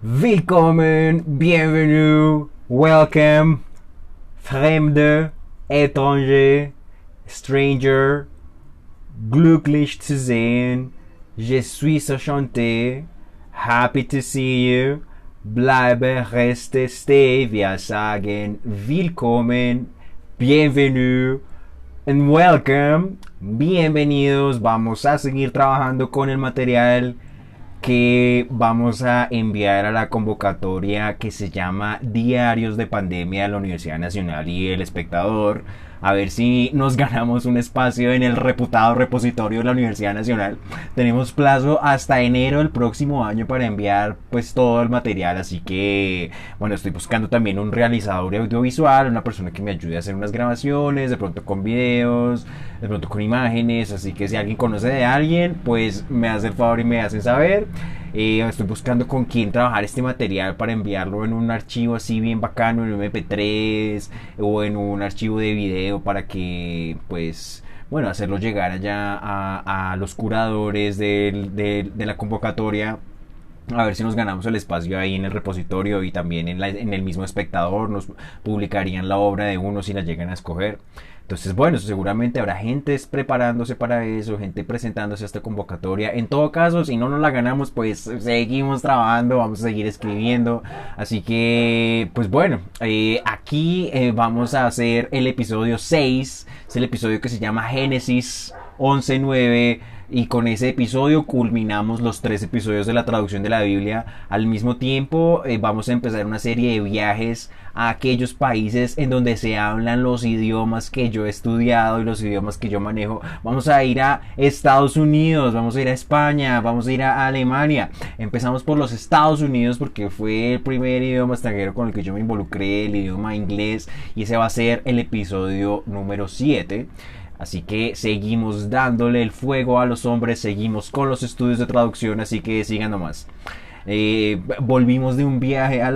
Willkommen, bienvenue, welcome, Fremde, étranger, stranger, glücklich zu sehen, je suis enchanté, happy to see you, bleibe, reste, stay, wir sagen willkommen, bienvenue, and welcome, bienvenidos, vamos a seguir trabajando con el material que vamos a enviar a la convocatoria que se llama Diarios de Pandemia de la Universidad Nacional y El Espectador. A ver si nos ganamos un espacio en el reputado repositorio de la Universidad Nacional. Tenemos plazo hasta enero del próximo año para enviar pues todo el material, así que bueno, estoy buscando también un realizador audiovisual, una persona que me ayude a hacer unas grabaciones, de pronto con videos, de pronto con imágenes, así que si alguien conoce de alguien, pues me hace el favor y me hacen saber. Estoy buscando con quién trabajar este material para enviarlo en un archivo así bien bacano, en un MP3 o en un archivo de video para que pues bueno, hacerlo llegar allá a los curadores de la convocatoria, a ver si nos ganamos el espacio ahí en el repositorio y también en el mismo espectador. Nos publicarían la obra de uno si la llegan a escoger. Entonces, bueno, seguramente habrá gente preparándose para eso, gente presentándose a esta convocatoria. En todo caso, si no nos la ganamos, pues seguimos trabajando, vamos a seguir escribiendo. Así que, pues bueno, aquí vamos a hacer el episodio 6. Es el episodio que se llama Génesis 11:9. Y con ese episodio culminamos los 3 episodios de la traducción de la Biblia. Al mismo tiempo vamos a empezar una serie de viajes a aquellos países en donde se hablan los idiomas que yo he estudiado y los idiomas que yo manejo. Vamos a ir a Estados Unidos, vamos a ir a España, vamos a ir a Alemania. Empezamos por los Estados Unidos porque fue el primer idioma extranjero con el que yo me involucré, el idioma inglés, y ese va a ser el episodio número 7. Así que seguimos dándole el fuego a los hombres, seguimos con los estudios de traducción, así que sigan nomás. Volvimos de un viaje a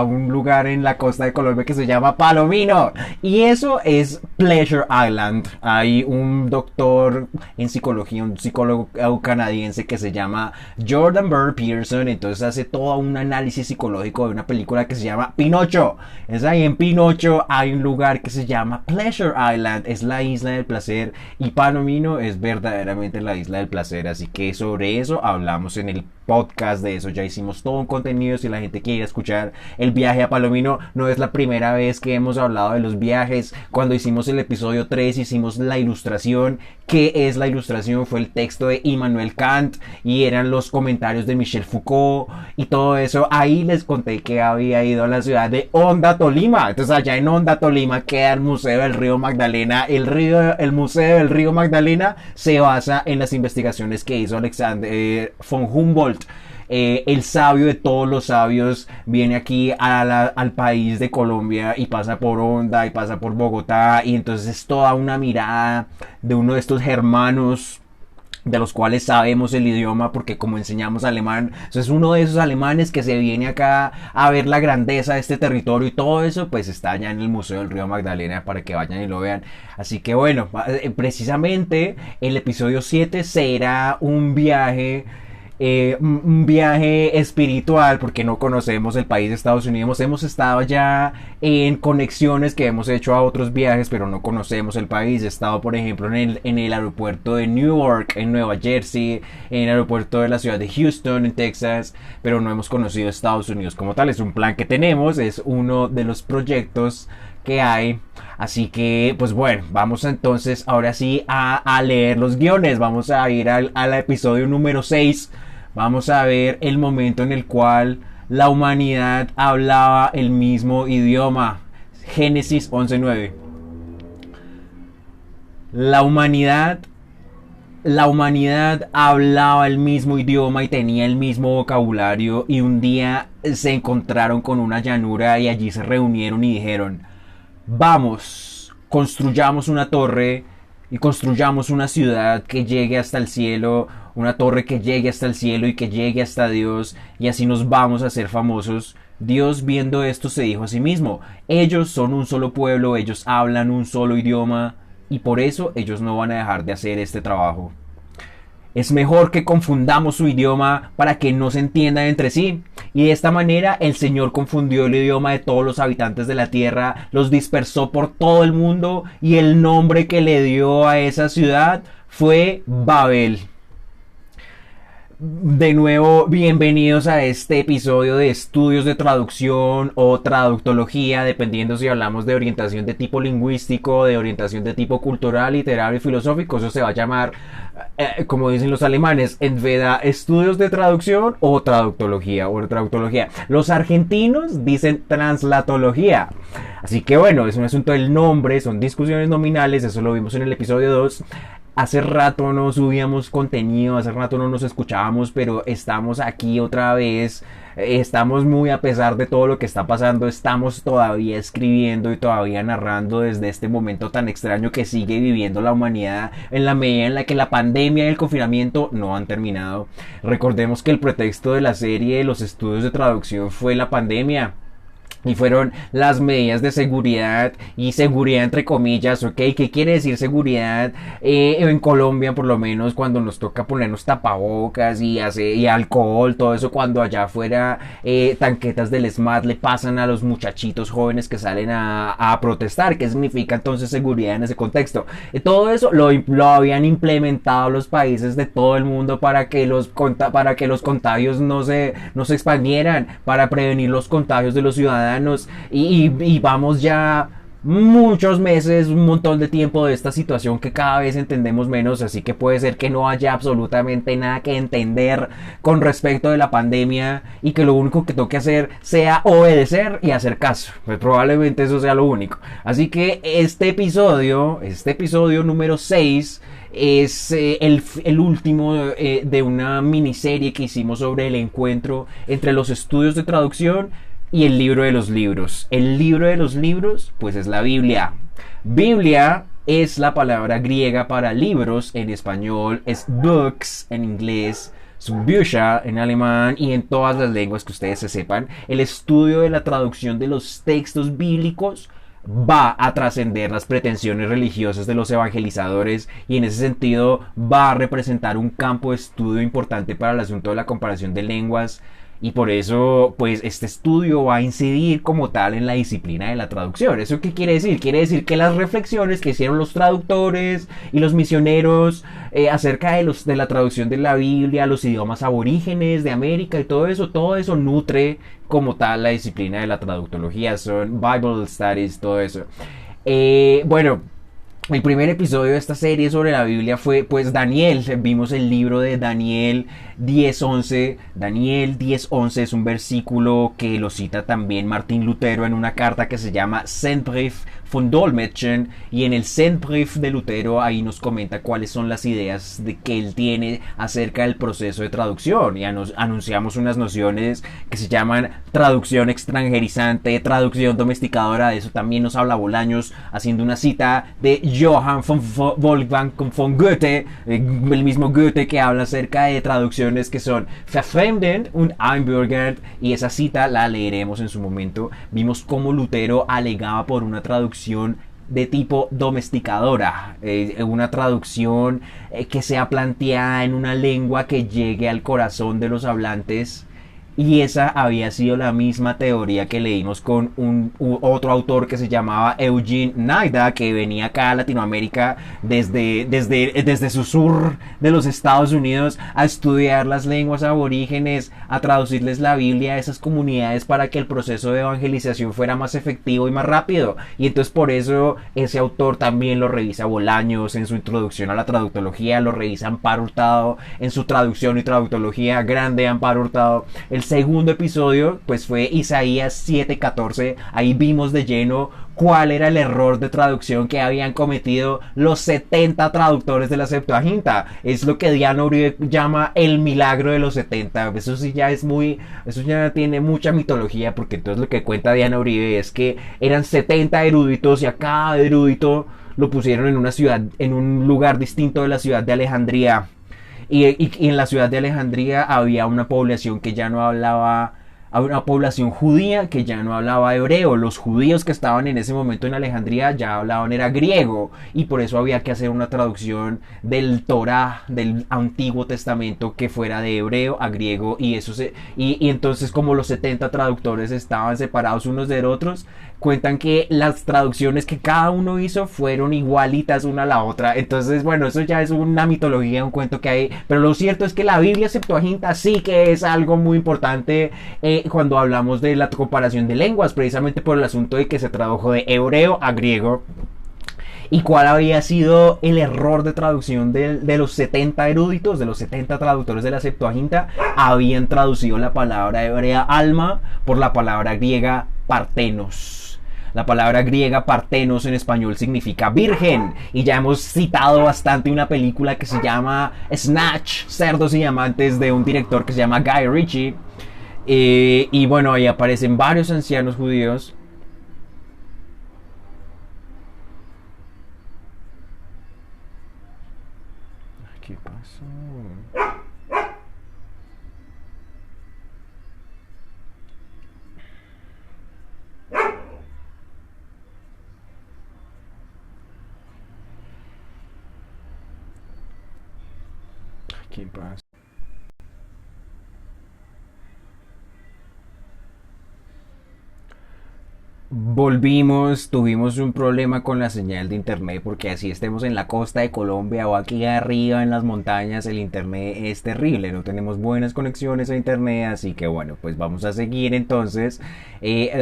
un lugar en la costa de Colombia que se llama Palomino, y eso es Pleasure Island. Hay un doctor en psicología, un psicólogo canadiense que se llama Jordan Burr Peterson, entonces hace todo un análisis psicológico de una película que se llama Pinocho. Es ahí en Pinocho hay un lugar que se llama Pleasure Island, es la isla del placer, y Palomino es verdaderamente la isla del placer, así que sobre eso hablamos en el podcast. De eso ya hicimos todo un contenido. Si la gente quiere escuchar el viaje a Palomino, no es la primera vez que hemos hablado de los viajes. Cuando hicimos el episodio 3 hicimos la ilustración. ¿Qué es la ilustración? Fue el texto de Immanuel Kant y eran los comentarios de Michel Foucault y todo eso. Ahí les conté que había ido a la ciudad de Honda, Tolima. Entonces allá en Honda, Tolima queda el Museo del Río Magdalena. El Museo del Río Magdalena se basa en las investigaciones que hizo Alexander von Humboldt. El sabio de todos los sabios viene aquí al país de Colombia y pasa por Honda y pasa por Bogotá, y entonces es toda una mirada de uno de estos germanos de los cuales sabemos el idioma porque como enseñamos alemán, es uno de esos alemanes que se viene acá a ver la grandeza de este territorio, y todo eso pues está allá en el Museo del Río Magdalena para que vayan y lo vean. Así que bueno, precisamente el episodio 7 será un viaje espiritual porque no conocemos el país de Estados Unidos. Hemos estado ya en conexiones que hemos hecho a otros viajes, pero no conocemos el país. He estado, por ejemplo, en el aeropuerto de Newark, en Nueva Jersey, en el aeropuerto de la ciudad de Houston, en Texas, pero no hemos conocido Estados Unidos como tal. Es un plan que tenemos, es uno de los proyectos que hay. Así que pues bueno, vamos entonces ahora sí a leer los guiones. Vamos a ir al episodio número 6. Vamos a ver el momento en el cual la humanidad hablaba el mismo idioma. Génesis 11:9. La humanidad hablaba el mismo idioma y tenía el mismo vocabulario, y un día se encontraron con una llanura y allí se reunieron y dijeron: vamos, construyamos una torre y construyamos una ciudad que llegue hasta el cielo, una torre que llegue hasta el cielo y que llegue hasta Dios, y así nos vamos a hacer famosos. Dios, viendo esto, se dijo a sí mismo: ellos son un solo pueblo, ellos hablan un solo idioma, y por eso ellos no van a dejar de hacer este trabajo. Es mejor que confundamos su idioma para que no se entiendan entre sí. Y de esta manera el Señor confundió el idioma de todos los habitantes de la tierra, los dispersó por todo el mundo y el nombre que le dio a esa ciudad fue Babel. De nuevo, bienvenidos a este episodio de estudios de traducción o traductología, dependiendo si hablamos de orientación de tipo lingüístico, de orientación de tipo cultural, literario y filosófico. Eso se va a llamar, como dicen los alemanes, entweder estudios de traducción o traductología. Los argentinos dicen translatología. Así que bueno, es un asunto del nombre, son discusiones nominales, eso lo vimos en el episodio 2. Hace rato no subíamos contenido, hace rato no nos escuchábamos, pero estamos aquí otra vez. Estamos muy, a pesar de todo lo que está pasando, estamos todavía escribiendo y todavía narrando desde este momento tan extraño que sigue viviendo la humanidad, en la medida en la que la pandemia y el confinamiento no han terminado. Recordemos que el pretexto de la serie de los estudios de traducción fue la pandemia. Y fueron las medidas de seguridad, y seguridad entre comillas, ¿ok? ¿Qué quiere decir seguridad? En Colombia, por lo menos, cuando nos toca ponernos tapabocas y alcohol, todo eso, cuando allá afuera tanquetas del SMAT le pasan a los muchachitos jóvenes que salen a protestar. ¿Qué significa entonces seguridad en ese contexto? Todo eso lo habían implementado los países de todo el mundo para que los contagios no se expandieran, para prevenir los contagios de los ciudadanos. Y vamos ya muchos meses, un montón de tiempo de esta situación que cada vez entendemos menos, así que puede ser que no haya absolutamente nada que entender con respecto de la pandemia y que lo único que toque hacer sea obedecer y hacer caso. Pues probablemente eso sea lo único. Así que este episodio número 6 es el último de una miniserie que hicimos sobre el encuentro entre los estudios de traducción y el libro de los libros. El libro de los libros, pues es la Biblia. Biblia es la palabra griega para libros en español, es books en inglés, Bücher en alemán y en todas las lenguas que ustedes se sepan. El estudio de la traducción de los textos bíblicos va a trascender las pretensiones religiosas de los evangelizadores y en ese sentido va a representar un campo de estudio importante para el asunto de la comparación de lenguas. Y por eso, pues, este estudio va a incidir como tal en la disciplina de la traducción. ¿Eso qué quiere decir? Quiere decir que las reflexiones que hicieron los traductores y los misioneros acerca de la traducción de la Biblia a los idiomas aborígenes de América y todo eso nutre como tal la disciplina de la traductología. Son Bible Studies, todo eso. Bueno, el primer episodio de esta serie sobre la Biblia fue pues Daniel. Vimos el libro de Daniel 10:11. Daniel 10:11 es un versículo que lo cita también Martín Lutero en una carta que se llama Sendbrief von Dolmetschen, y en el Sendbrief de Lutero ahí nos comenta cuáles son las ideas que él tiene acerca del proceso de traducción, y anunciamos unas nociones que se llaman traducción extranjerizante, traducción domesticadora. De eso también nos habla Bolaños haciendo una cita de Johann von Wolfgang von Goethe, el mismo Goethe que habla acerca de traducciones que son verfremden und einbürgern, y esa cita la leeremos en su momento. Vimos cómo Lutero alegaba por una traducción de tipo domesticadora, una traducción que sea planteada en una lengua que llegue al corazón de los hablantes. Y esa había sido la misma teoría que leímos con otro autor que se llamaba Eugene Naida, que venía acá a Latinoamérica desde su sur de los Estados Unidos a estudiar las lenguas aborígenes, a traducirles la Biblia a esas comunidades para que el proceso de evangelización fuera más efectivo y más rápido. Y entonces por eso ese autor también lo revisa Bolaños en su introducción a la traductología, lo revisa Amparo Hurtado en su traducción y traductología, grande Amparo Hurtado. El segundo episodio pues fue Isaías 7:14. Ahí vimos de lleno cuál era el error de traducción que habían cometido los 70 traductores de la Septuaginta. Es lo que Diana Uribe llama el milagro de los 70. Eso sí ya eso ya tiene mucha mitología, porque entonces lo que cuenta Diana Uribe es que eran 70 eruditos y a cada erudito lo pusieron en una ciudad, en un lugar distinto de la ciudad de Alejandría. Y en la ciudad de Alejandría había una población que ya no hablaba a una población judía que ya no hablaba hebreo. Los judíos que estaban en ese momento en Alejandría ya hablaban era griego, y por eso había que hacer una traducción del Torá, del Antiguo Testamento, que fuera de hebreo a griego, y entonces, como los 70 traductores estaban separados unos de otros, cuentan que las traducciones que cada uno hizo fueron igualitas una a la otra. Entonces, bueno, eso ya es una mitología, un cuento que hay, pero lo cierto es que la Biblia Septuaginta sí que es algo muy importante cuando hablamos de la comparación de lenguas, precisamente por el asunto de que se tradujo de hebreo a griego. ¿Y cuál habría sido el error de traducción de los 70 eruditos, de los 70 traductores de la Septuaginta? Habían traducido la palabra hebrea alma por la palabra griega partenos. La palabra griega partenos en español significa virgen, y ya hemos citado bastante una película que se llama Snatch, Cerdos y Diamantes, de un director que se llama Guy Ritchie. Y bueno, ahí aparecen varios ancianos judíos. ¿Qué pasó? ¿Qué pasa? Volvimos, tuvimos un problema con la señal de internet, porque así estemos en la costa de Colombia o aquí arriba en las montañas, el internet es terrible, no tenemos buenas conexiones a internet, así que bueno, pues vamos a seguir entonces.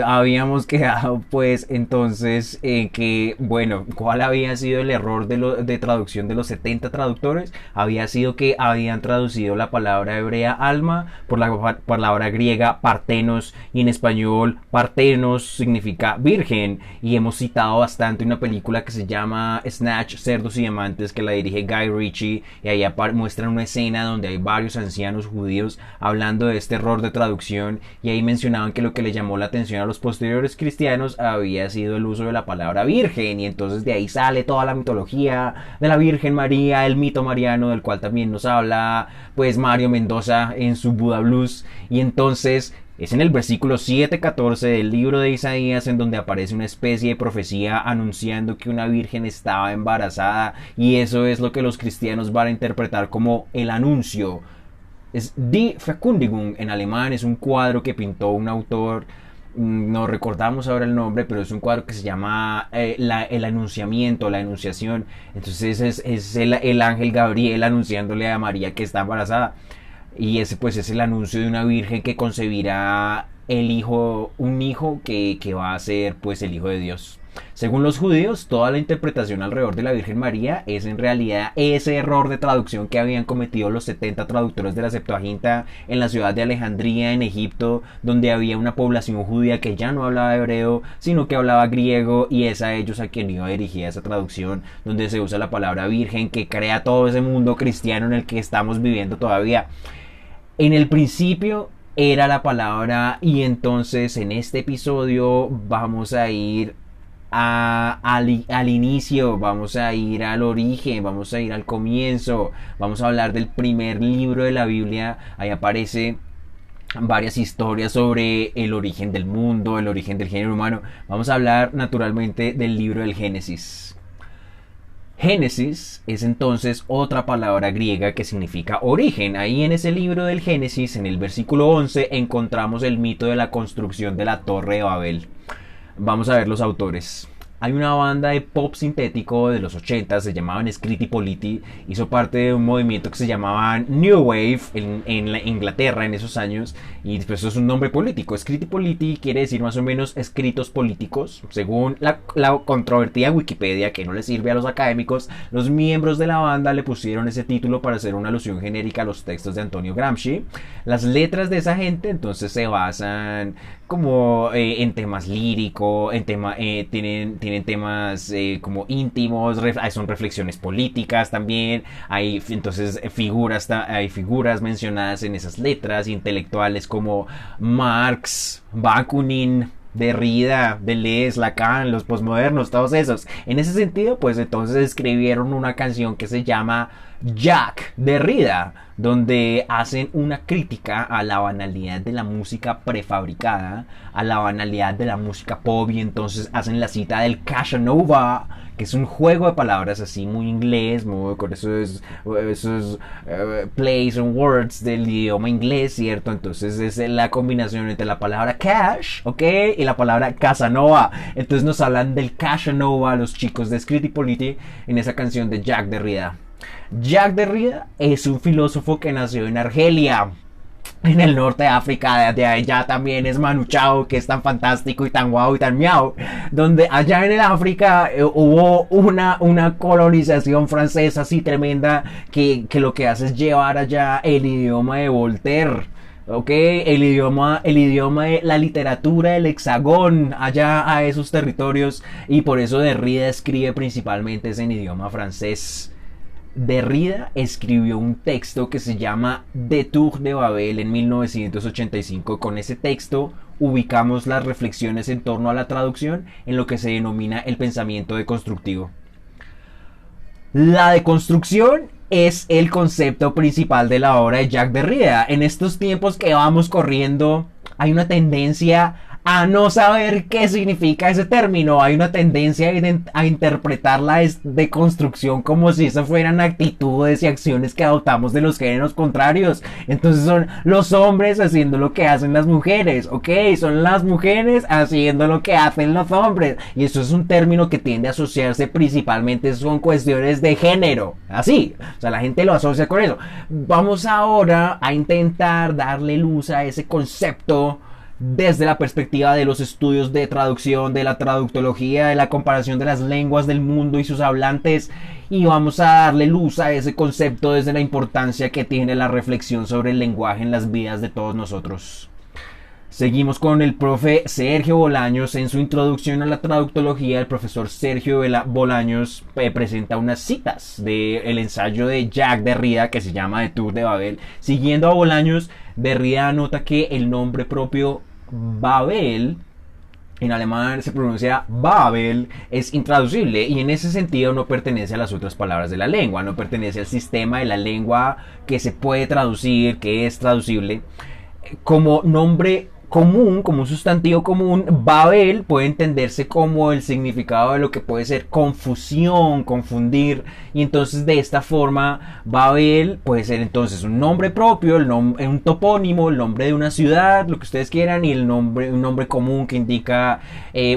Habíamos quedado pues entonces que, bueno, ¿cuál había sido el error de traducción de los 70 traductores? Había sido que habían traducido la palabra hebrea alma por la palabra griega partenos, y en español partenos significa virgen. Y hemos citado bastante una película que se llama Snatch, Cerdos y Diamantes, que la dirige Guy Ritchie, y ahí muestran una escena donde hay varios ancianos judíos hablando de este error de traducción, y ahí mencionaban que lo que le llamó la atención a los posteriores cristianos había sido el uso de la palabra virgen, y entonces de ahí sale toda la mitología de la Virgen María, el mito mariano, del cual también nos habla pues Mario Mendoza en su Buda Blues. Y entonces es en el versículo 7:14 del libro de Isaías en donde aparece una especie de profecía anunciando que una virgen estaba embarazada, y eso es lo que los cristianos van a interpretar como el anuncio. Es Die Verkündigung en alemán, es un cuadro que pintó un autor, no recordamos ahora el nombre, pero es un cuadro que se llama el anunciamiento, la enunciación. Entonces es el ángel Gabriel anunciándole a María que está embarazada. Y ese pues es el anuncio de una virgen que concebirá un hijo que va a ser pues el hijo de Dios. Según los judíos, toda la interpretación alrededor de la Virgen María es en realidad ese error de traducción que habían cometido los 70 traductores de la Septuaginta en la ciudad de Alejandría, en Egipto, donde había una población judía que ya no hablaba hebreo, sino que hablaba griego, y es a ellos a quien iba dirigida esa traducción, donde se usa la palabra virgen, que crea todo ese mundo cristiano en el que estamos viviendo todavía. En el principio era la palabra, y entonces en este episodio vamos a ir al inicio, vamos a ir al origen, vamos a ir al comienzo, vamos a hablar del primer libro de la Biblia. Ahí aparece varias historias sobre el origen del mundo, el origen del género humano. Vamos a hablar naturalmente del libro del Génesis. Génesis es entonces otra palabra griega que significa origen. Ahí en ese libro del Génesis, en el versículo 11, encontramos el mito de la construcción de la Torre de Babel. Vamos a ver los autores. Hay una banda de pop sintético de los 80, se llamaban Scritti Politti, hizo parte de un movimiento que se llamaba New Wave en la Inglaterra en esos años, y después eso es un nombre político. Scritti Politti quiere decir más o menos escritos políticos. Según la controvertida Wikipedia, que no le sirve a los académicos, los miembros de la banda le pusieron ese título para hacer una alusión genérica a los textos de Antonio Gramsci. Las letras de esa gente entonces se basan como en temas líricos, tienen temas como íntimos, son reflexiones políticas también, hay entonces hay figuras mencionadas en esas letras, intelectuales como Marx, Bakunin, Derrida, Deleuze, Lacan, los posmodernos, todos esos. En ese sentido, pues entonces escribieron una canción que se llama Jacques Derrida, donde hacen una crítica a la banalidad de la música prefabricada, a la banalidad de la música pop, y entonces hacen la cita del Casanova, que es un juego de palabras así muy inglés, muy, con esos plays and words del idioma inglés, ¿cierto? Entonces es la combinación entre la palabra cash, ¿ok? Y la palabra Casanova. Entonces nos hablan del Casanova, los chicos de Scritti Politti, en esa canción de Jacques Derrida. Jacques Derrida es un filósofo que nació en Argelia, en el norte de África. De allá también es Manu Chao, que es tan fantástico y tan guau y tan miau, donde allá en el África hubo una colonización francesa así tremenda, que lo que hace es llevar allá el idioma de Voltaire. Ok, el idioma de la literatura del hexagón allá a esos territorios, y por eso Derrida escribe principalmente en idioma francés. Derrida escribió un texto que se llama De Tour de Babel en 1985. Con ese texto ubicamos las reflexiones en torno a la traducción en lo que se denomina el pensamiento deconstructivo. La deconstrucción es el concepto principal de la obra de Jacques Derrida. En estos tiempos que vamos corriendo, hay una tendencia a no saber qué significa ese término. Hay una tendencia a interpretar la deconstrucción como si esas fueran actitudes y acciones que adoptamos de los géneros contrarios. Entonces son los hombres haciendo lo que hacen las mujeres, ¿ok? Son las mujeres haciendo lo que hacen los hombres. Y eso es un término que tiende a asociarse principalmente con cuestiones de género. Así, o sea, la gente lo asocia con eso. Vamos ahora a intentar darle luz a ese concepto desde la perspectiva de los estudios de traducción, de la traductología, de la comparación de las lenguas del mundo y sus hablantes, y vamos a darle luz a ese concepto desde la importancia que tiene la reflexión sobre el lenguaje en las vidas de todos nosotros. Seguimos con el profe Sergio Bolaños. En su introducción a la traductología, el profesor Sergio Bolaños presenta unas citas del ensayo de Jacques Derrida que se llama De Tour de Babel. Siguiendo a Bolaños, Derrida anota que el nombre propio Babel, en alemán se pronuncia Babel, es intraducible, y en ese sentido no pertenece a las otras palabras de la lengua, no pertenece al sistema de la lengua que se puede traducir, que es traducible. Como nombre común, como un sustantivo común, Babel puede entenderse como el significado de lo que puede ser confusión, confundir, y entonces de esta forma Babel puede ser entonces un nombre propio, un topónimo, el nombre de una ciudad, lo que ustedes quieran, y un nombre común que indica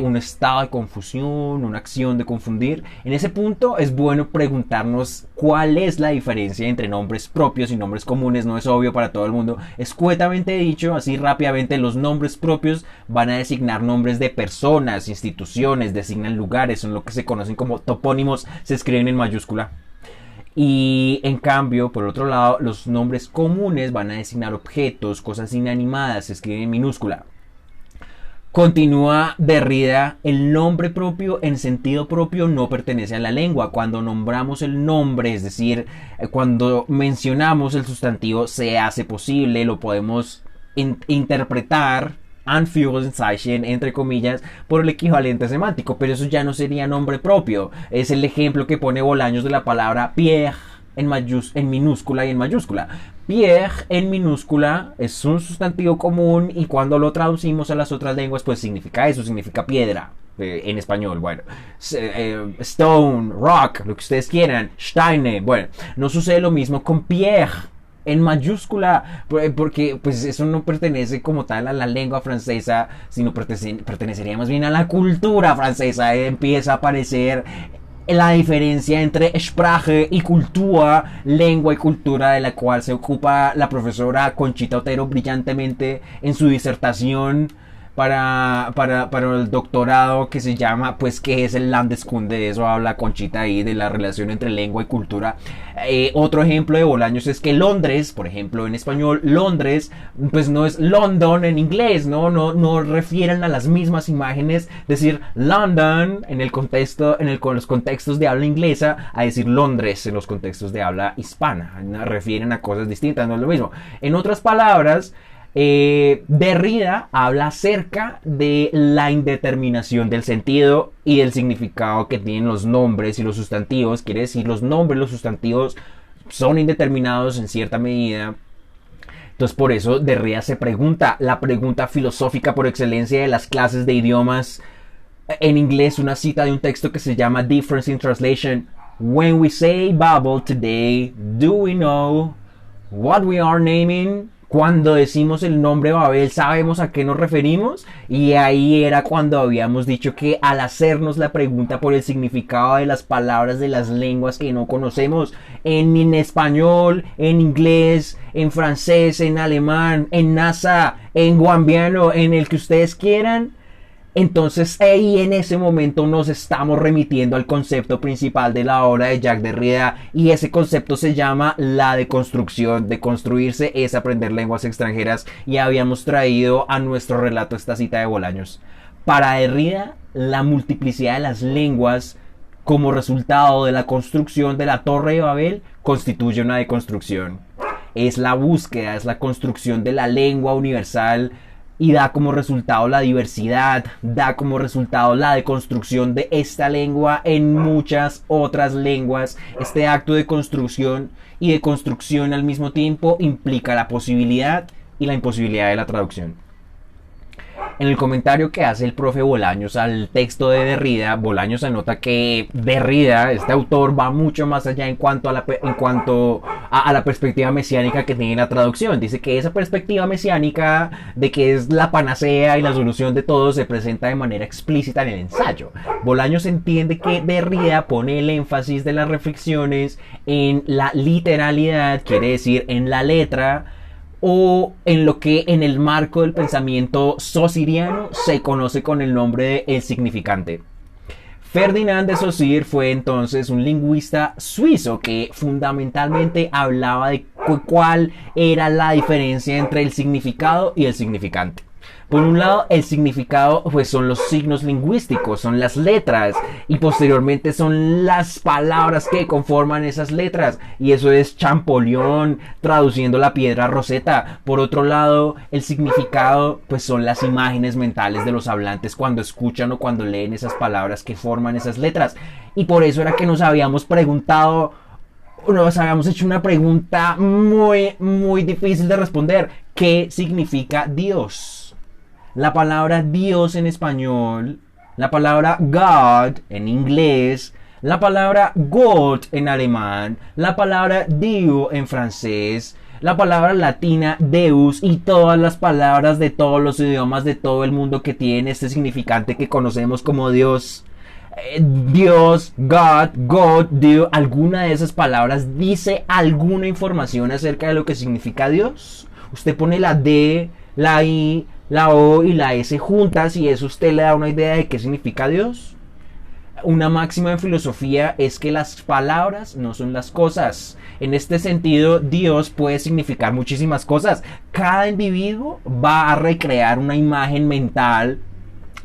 un estado de confusión, una acción de confundir. En ese punto es bueno preguntarnos cuál es la diferencia entre nombres propios y nombres comunes. No es obvio para todo el mundo. Escuetamente dicho, así rápidamente, los nombres propios van a designar nombres de personas, instituciones, designan lugares, son lo que se conocen como topónimos, se escriben en mayúscula. Y en cambio, por otro lado, los nombres comunes van a designar objetos, cosas inanimadas, se escriben en minúscula. Continúa Derrida, el nombre propio en sentido propio no pertenece a la lengua. Cuando nombramos el nombre, es decir, cuando mencionamos el sustantivo, se hace posible, lo podemos interpretar, Anführungszeichen, entre comillas, por el equivalente semántico, pero eso ya no sería nombre propio. Es el ejemplo que pone Bolaños de la palabra Pierre en minúscula y en mayúscula. Pierre en minúscula es un sustantivo común, y cuando lo traducimos a las otras lenguas, pues significa eso, significa piedra. En español, bueno, stone, rock, lo que ustedes quieran, Steine. Bueno, no sucede lo mismo con Pierre en mayúscula, porque pues eso no pertenece como tal a la lengua francesa, sino pertenecería más bien a la cultura francesa. Empieza a aparecer la diferencia entre Sprache y Kultur, lengua y cultura, de la cual se ocupa la profesora Conchita Otero brillantemente en su disertación para el doctorado, que se llama, pues, ¿qué es el Landeskunde? De eso habla Conchita ahí, de la relación entre lengua y cultura. Otro ejemplo de Bolaños es que Londres, por ejemplo, en español, Londres, pues no es London en inglés, no refieren a las mismas imágenes. Decir London en los contextos de habla inglesa, a decir Londres en los contextos de habla hispana, refieren a cosas distintas, no es lo mismo. En otras palabras, Derrida habla acerca de la indeterminación del sentido y del significado que tienen los nombres y los sustantivos. Quiere decir, los nombres, los sustantivos son indeterminados en cierta medida. Entonces por eso Derrida se pregunta, la pregunta filosófica por excelencia de las clases de idiomas. En inglés, una cita de un texto que se llama Difference in Translation. When we say Babel today, do we know what we are naming? Cuando decimos el nombre Babel, ¿sabemos a qué nos referimos? Y ahí era cuando habíamos dicho que al hacernos la pregunta por el significado de las palabras de las lenguas que no conocemos, en español, en inglés, en francés, en alemán, en nasa, en guambiano, en el que ustedes quieran, entonces ahí en ese momento nos estamos remitiendo al concepto principal de la obra de Jacques Derrida, y ese concepto se llama la deconstrucción. Deconstruirse es aprender lenguas extranjeras, y habíamos traído a nuestro relato esta cita de Bolaños. Para Derrida, la multiplicidad de las lenguas como resultado de la construcción de la Torre de Babel constituye una deconstrucción. Es la búsqueda, es la construcción de la lengua universal, y da como resultado la diversidad, da como resultado la deconstrucción de esta lengua en muchas otras lenguas. Este acto de construcción y de construcción al mismo tiempo implica la posibilidad y la imposibilidad de la traducción. En el comentario que hace el profe Bolaños al texto de Derrida, Bolaños anota que Derrida, este autor, va mucho más allá en cuanto a la perspectiva mesiánica que tiene la traducción. Dice que esa perspectiva mesiánica de que es la panacea y la solución de todo se presenta de manera explícita en el ensayo. Bolaños entiende que Derrida pone el énfasis de las reflexiones en la literalidad, quiere decir en la letra, o en lo que en el marco del pensamiento saussuriano se conoce con el nombre de el significante. Ferdinand de Saussure fue entonces un lingüista suizo que fundamentalmente hablaba de cuál era la diferencia entre el significado y el significante. Por un lado, el significado pues son los signos lingüísticos, son las letras, y posteriormente son las palabras que conforman esas letras, y eso es Champollion traduciendo la piedra Rosetta. Por otro lado, el significado pues son las imágenes mentales de los hablantes cuando escuchan o cuando leen esas palabras que forman esas letras. Y por eso era que nos habíamos preguntado, nos habíamos hecho una pregunta muy difícil de responder: ¿qué significa Dios? La palabra Dios en español, la palabra God en inglés, la palabra Gott en alemán, la palabra Dieu en francés, la palabra latina Deus, y todas las palabras de todos los idiomas de todo el mundo que tienen este significante que conocemos como Dios. Dios, God, Dios, ¿alguna de esas palabras dice alguna información acerca de lo que significa Dios? Usted pone la D, la I, la O y la S juntas y eso usted le da una idea de qué significa Dios. Una máxima en filosofía es que las palabras no son las cosas. En este sentido, Dios puede significar muchísimas cosas. Cada individuo va a recrear una imagen mental,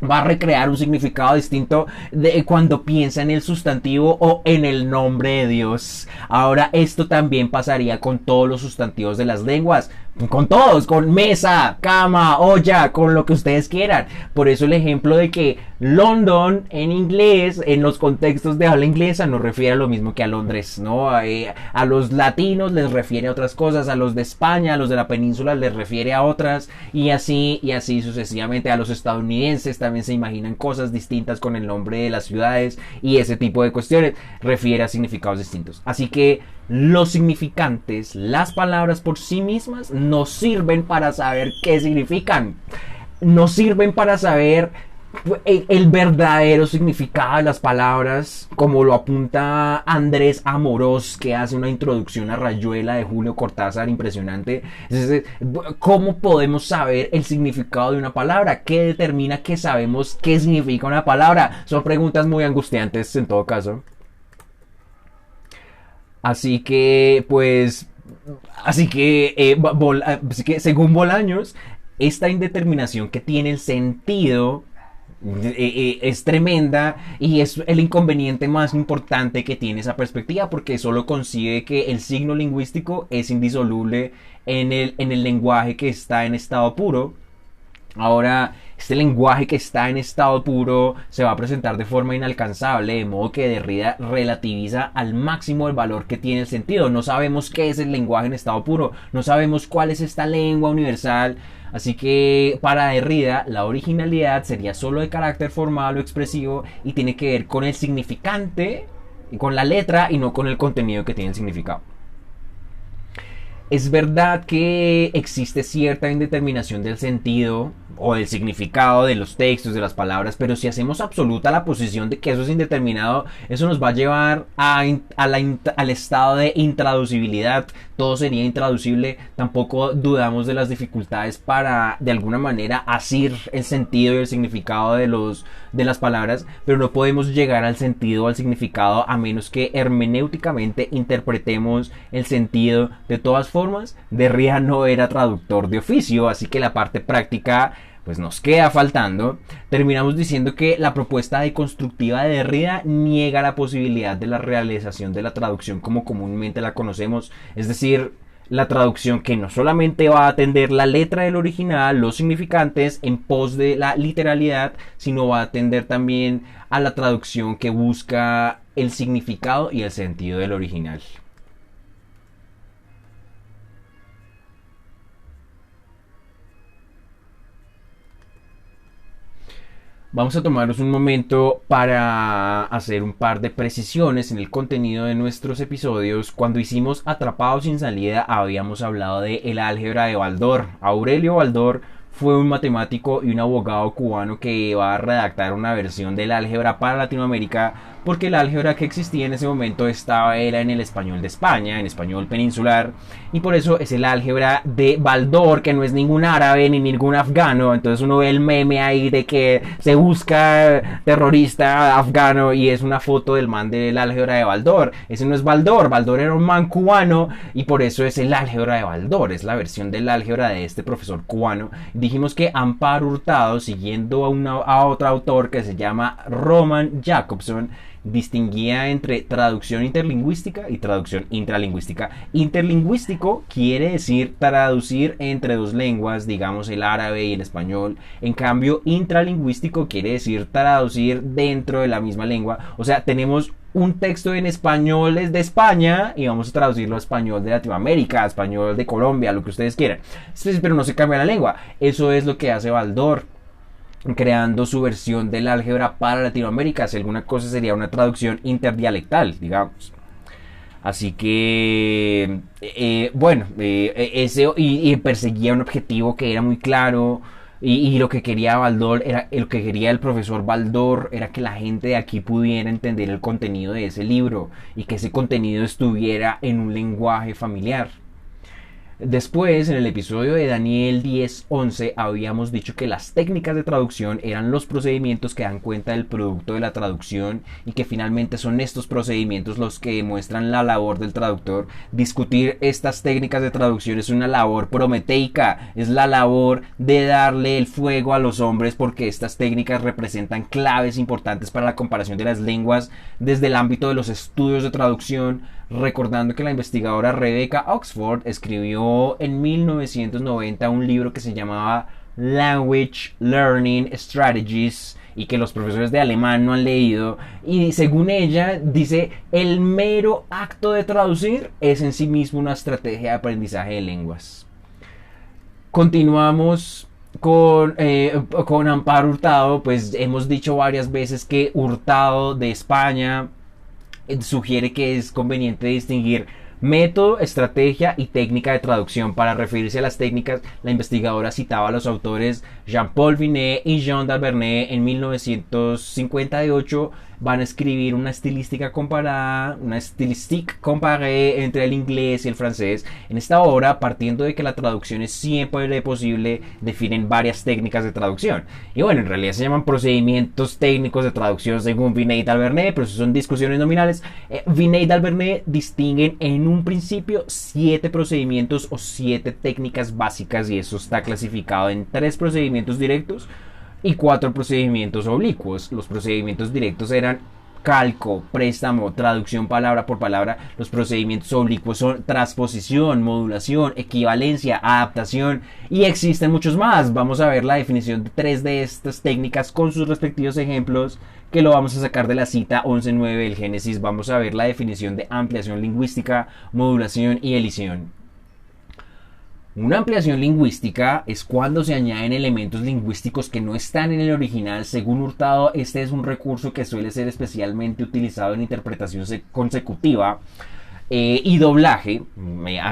va a recrear un significado distinto de cuando piensa en el sustantivo o en el nombre de Dios. Ahora, esto también pasaría con todos los sustantivos de las lenguas. Con todos, con mesa, cama, olla, con lo que ustedes quieran. Por eso el ejemplo de que London en inglés, en los contextos de habla inglesa, no refiere a lo mismo que a Londres, ¿no? A los latinos les refiere a otras cosas, a los de España, a los de la península les refiere a otras, y así sucesivamente. A los estadounidenses también se imaginan cosas distintas con el nombre de las ciudades y ese tipo de cuestiones, refiere a significados distintos. Así que los significantes, las palabras por sí mismas, no sirven para saber qué significan. No sirven para saber el verdadero significado de las palabras, como lo apunta Andrés Amorós, que hace una introducción a Rayuela de Julio Cortázar impresionante. ¿Cómo podemos saber el significado de una palabra? ¿Qué determina que sabemos qué significa una palabra? Son preguntas muy angustiantes en todo caso. Así que según Bolaños, esta indeterminación que tiene el sentido Es tremenda y es el inconveniente más importante que tiene esa perspectiva, porque solo concibe que el signo lingüístico es indisoluble en el lenguaje que está en estado puro. Ahora, este lenguaje que está en estado puro se va a presentar de forma inalcanzable, de modo que Derrida relativiza al máximo el valor que tiene el sentido. No sabemos qué es el lenguaje en estado puro, no sabemos cuál es esta lengua universal. Así que para Derrida la originalidad sería solo de carácter formal o expresivo y tiene que ver con el significante, con la letra y no con el contenido que tiene el significado. Es verdad que existe cierta indeterminación del sentido o del significado de los textos, de las palabras, pero si hacemos absoluta la posición de que eso es indeterminado, eso nos va a llevar al estado de intraducibilidad. Todo sería intraducible. Tampoco dudamos de las dificultades para, de alguna manera, asir el sentido y el significado de las palabras, pero no podemos llegar al sentido o al significado a menos que hermenéuticamente interpretemos el sentido. De todas formas, Derrida no era traductor de oficio, así que la parte práctica pues nos queda faltando. Terminamos diciendo que la propuesta deconstructiva de Derrida niega la posibilidad de la realización de la traducción como comúnmente la conocemos, es decir, la traducción que no solamente va a atender la letra del original, los significantes en pos de la literalidad, sino va a atender también a la traducción que busca el significado y el sentido del original. Vamos a tomarnos un momento para hacer un par de precisiones en el contenido de nuestros episodios. Cuando hicimos Atrapados sin salida habíamos hablado de el álgebra de Baldor. Aurelio Baldor fue un matemático y un abogado cubano que iba a redactar una versión del álgebra para Latinoamérica, porque el álgebra que existía en ese momento era en el español de España, en español peninsular, y por eso es el álgebra de Baldor, que no es ningún árabe ni ningún afgano. Entonces uno ve el meme ahí de que se busca terrorista afgano y es una foto del man del álgebra de Baldor. Ese no es Baldor, Baldor era un man cubano y por eso es el álgebra de Baldor, es la versión del álgebra de este profesor cubano. Dijimos que Amparo Hurtado, siguiendo a otro autor que se llama Roman Jakobson, distinguía entre traducción interlingüística y traducción intralingüística. Interlingüístico quiere decir traducir entre dos lenguas, digamos el árabe y el español. En cambio, intralingüístico quiere decir traducir dentro de la misma lengua. O sea, tenemos un texto en español de España y vamos a traducirlo a español de Latinoamérica, a español de Colombia, lo que ustedes quieran. Pero no se cambia la lengua. Eso es lo que hace Baldor, creando su versión del álgebra para Latinoamérica. Si alguna cosa sería una traducción interdialectal, digamos. Así que, ese y perseguía un objetivo que era muy claro. Y lo que quería Baldor era, lo que quería el profesor Baldor era que la gente de aquí pudiera entender el contenido de ese libro y que ese contenido estuviera en un lenguaje familiar. Después, en el episodio de Daniel 10:11, habíamos dicho que las técnicas de traducción eran los procedimientos que dan cuenta del producto de la traducción y que finalmente son estos procedimientos los que demuestran la labor del traductor. Discutir estas técnicas de traducción es una labor prometeica, es la labor de darle el fuego a los hombres, porque estas técnicas representan claves importantes para la comparación de las lenguas desde el ámbito de los estudios de traducción. Recordando que la investigadora Rebecca Oxford escribió en 1990 un libro que se llamaba Language Learning Strategies y que los profesores de alemán no han leído, y según ella dice: el mero acto de traducir es en sí mismo una estrategia de aprendizaje de lenguas. Continuamos con Amparo Hurtado. Pues hemos dicho varias veces que Hurtado de España sugiere que es conveniente distinguir método, estrategia y técnica de traducción. Para referirse a las técnicas, la investigadora citaba a los autores Jean-Paul Vinet y Jean d'Albernay. En 1958 van a escribir una estilística comparada, una stylistique comparée entre el inglés y el francés. En esta obra, partiendo de que la traducción es siempre posible, definen varias técnicas de traducción. Y bueno, en realidad se llaman procedimientos técnicos de traducción según Vinet y d'Albernay, pero eso son discusiones nominales. Vinet y d'Albernay distinguen en un principio 7 procedimientos o 7 técnicas básicas, y eso está clasificado en 3 procedimientos directos, y 4 procedimientos oblicuos. Los procedimientos directos eran calco, préstamo, traducción palabra por palabra. Los procedimientos oblicuos son transposición, modulación, equivalencia, adaptación y existen muchos más. Vamos a ver la definición de 3 de estas técnicas con sus respectivos ejemplos, que lo vamos a sacar de la cita 11.9 del Génesis. Vamos a ver la definición de ampliación lingüística, modulación y elisión. Una ampliación lingüística es cuando se añaden elementos lingüísticos que no están en el original. Según Hurtado, este es un recurso que suele ser especialmente utilizado en interpretación consecutiva y doblaje.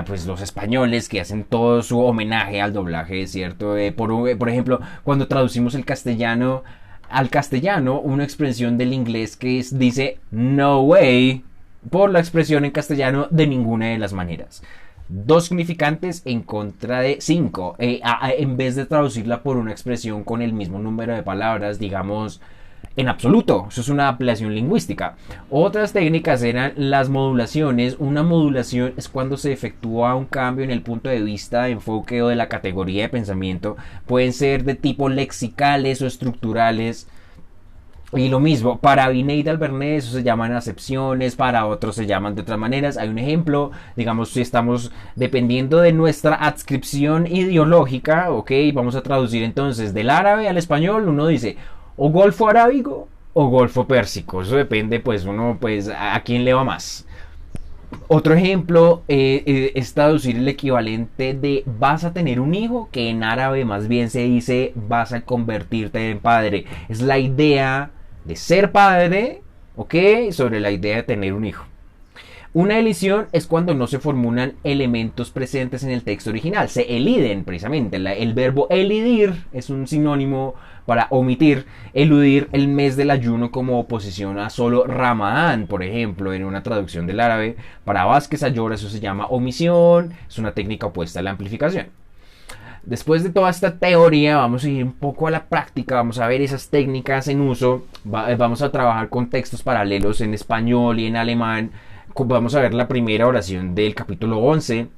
Pues los españoles que hacen todo su homenaje al doblaje, ¿cierto? Por ejemplo, cuando traducimos el castellano al castellano, una expresión del inglés que dice no way, por la expresión en castellano de ninguna de las maneras. 2 significantes en contra de 5. En vez de traducirla por una expresión con el mismo número de palabras, digamos en absoluto. Eso es una ampliación lingüística. Otras técnicas eran las modulaciones. Una modulación es cuando se efectúa un cambio en el punto de vista, de enfoque o de la categoría de pensamiento. Pueden ser de tipo lexicales o estructurales. Y lo mismo, para Binet y D'Albert, eso se llaman acepciones, para otros se llaman de otras maneras. Hay un ejemplo, digamos, si estamos dependiendo de nuestra adscripción ideológica, ok, vamos a traducir entonces del árabe al español, uno dice o golfo arábigo o golfo pérsico, eso depende, pues uno, pues a quién le va más. Otro ejemplo es traducir el equivalente de vas a tener un hijo, que en árabe más bien se dice vas a convertirte en padre. Es la idea de ser padre, ¿ok? Sobre la idea de tener un hijo. Una elisión es cuando no se formulan elementos presentes en el texto original, se eliden precisamente. El verbo elidir es un sinónimo para omitir, eludir el mes del ayuno como oposición a solo Ramadán, por ejemplo, en una traducción del árabe. Para Vázquez Ayora eso se llama omisión, es una técnica opuesta a la amplificación. Después de toda esta teoría, vamos a ir un poco a la práctica, vamos a ver esas técnicas en uso, vamos a trabajar con textos paralelos en español y en alemán. Vamos a ver la primera oración del capítulo 11,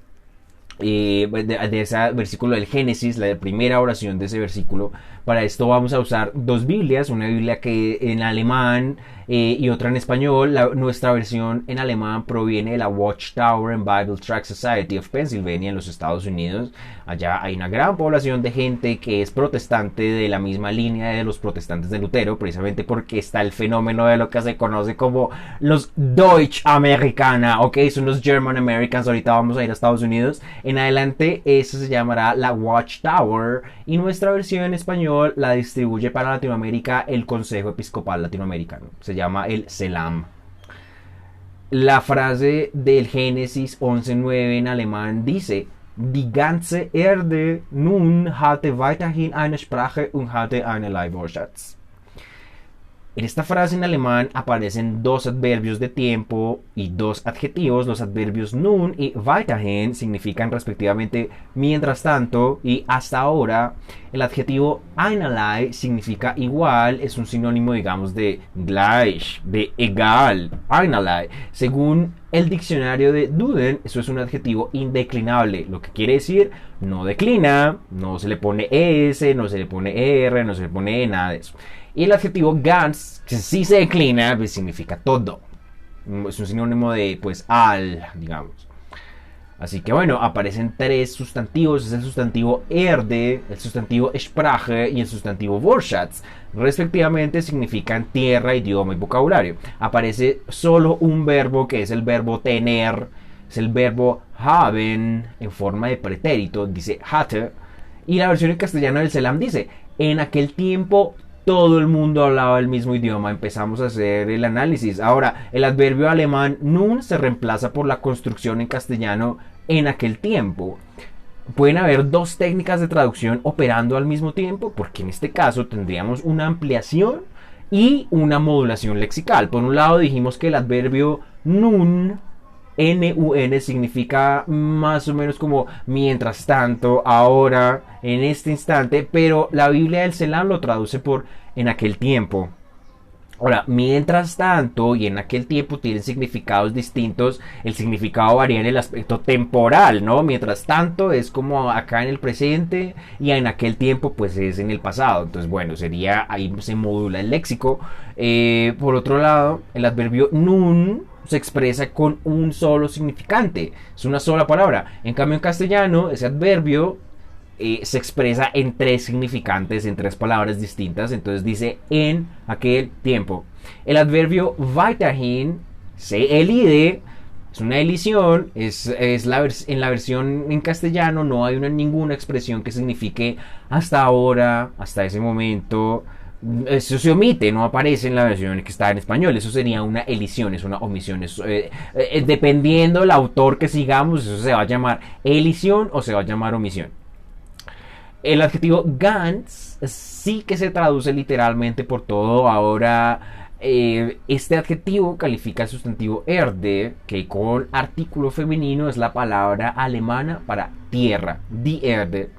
de ese versículo del Génesis, la primera oración de ese versículo. Para esto vamos a usar 2 Biblias, una Biblia que en alemán y otra en español. Nuestra versión en alemán proviene de la Watchtower and Bible Tract Society of Pennsylvania en los Estados Unidos. Allá hay una gran población de gente que es protestante, de la misma línea de los protestantes de Lutero, precisamente porque está el fenómeno de lo que se conoce como los Deutsch Amerikaner, ok, son los German Americans. Ahorita vamos a ir a Estados Unidos. En adelante eso se llamará la Watchtower, y nuestra versión en español la distribuye para Latinoamérica el Consejo Episcopal Latinoamericano. Se llama el CELAM. La frase del Génesis 11.9 en alemán dice: Die ganze Erde nun hatte weiterhin eine Sprache und hatte einerlei Wortschatz. En esta frase en alemán aparecen 2 adverbios de tiempo y 2 adjetivos. Los adverbios nun y weiterhin significan respectivamente mientras tanto y hasta ahora. El adjetivo einerlei significa igual, es un sinónimo, digamos, de gleich, de egal, einerlei. Según el diccionario de Duden, eso es un adjetivo indeclinable, lo que quiere decir no declina, no se le pone S, no se le pone R, no se le pone nada de eso. Y el adjetivo ganz, que sí se declina, pues significa todo. Es un sinónimo de, pues, al, digamos. Así que bueno, aparecen 3 sustantivos. Es el sustantivo Erde, el sustantivo Sprache y el sustantivo Wortschatz. Respectivamente significan tierra, idioma y vocabulario. Aparece solo un verbo, que es el verbo tener. Es el verbo haben en forma de pretérito, dice hatte. Y la versión en castellano del CELAM dice: en aquel tiempo todo el mundo hablaba el mismo idioma. Empezamos a hacer el análisis. Ahora, el adverbio alemán nun se reemplaza por la construcción en castellano en aquel tiempo. Pueden haber 2 técnicas de traducción operando al mismo tiempo, porque en este caso tendríamos una ampliación y una modulación lexical. Por un lado dijimos que el adverbio nun, N-U-N, significa más o menos como mientras tanto, ahora, en este instante, pero la Biblia del CELAM lo traduce por en aquel tiempo. Ahora, mientras tanto, y en aquel tiempo tienen significados distintos, el significado varía en el aspecto temporal, ¿no? Mientras tanto es como acá en el presente y en aquel tiempo pues es en el pasado. Entonces, bueno, sería, ahí se modula el léxico. Por otro lado, el adverbio nun se expresa con un solo significante, es una sola palabra. En cambio, en castellano, ese adverbio se expresa en tres significantes, en tres palabras distintas. Entonces dice en aquel tiempo. El adverbio weiterhin se elide, es una elisión, en la versión en castellano no hay ninguna expresión que signifique hasta ahora, hasta ese momento. Eso se omite, no aparece en la versión que está en español. Eso sería una elisión, es una omisión. Dependiendo del autor que sigamos, eso se va a llamar elisión o se va a llamar omisión. El adjetivo ganz sí que se traduce literalmente por todo. Ahora, este adjetivo califica el sustantivo Erde, que con artículo femenino es la palabra alemana para tierra, die Erde.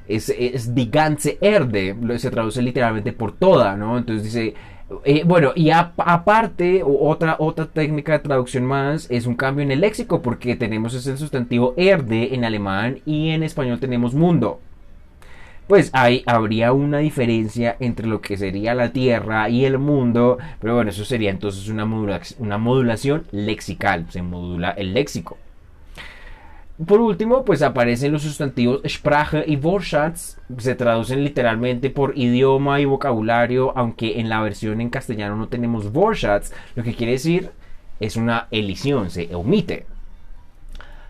Es die ganze Erde, se traduce literalmente por toda, ¿no? Entonces dice, bueno, y aparte, otra técnica de traducción más es un cambio en el léxico, porque tenemos el sustantivo Erde en alemán y en español tenemos mundo. Pues ahí habría una diferencia entre lo que sería la Tierra y el mundo, pero bueno, eso sería entonces una modulación lexical, se modula el léxico. Por último, pues aparecen los sustantivos Sprache y Wortschatz, se traducen literalmente por idioma y vocabulario, aunque en la versión en castellano no tenemos Wortschatz, lo que quiere decir es una elisión, se omite.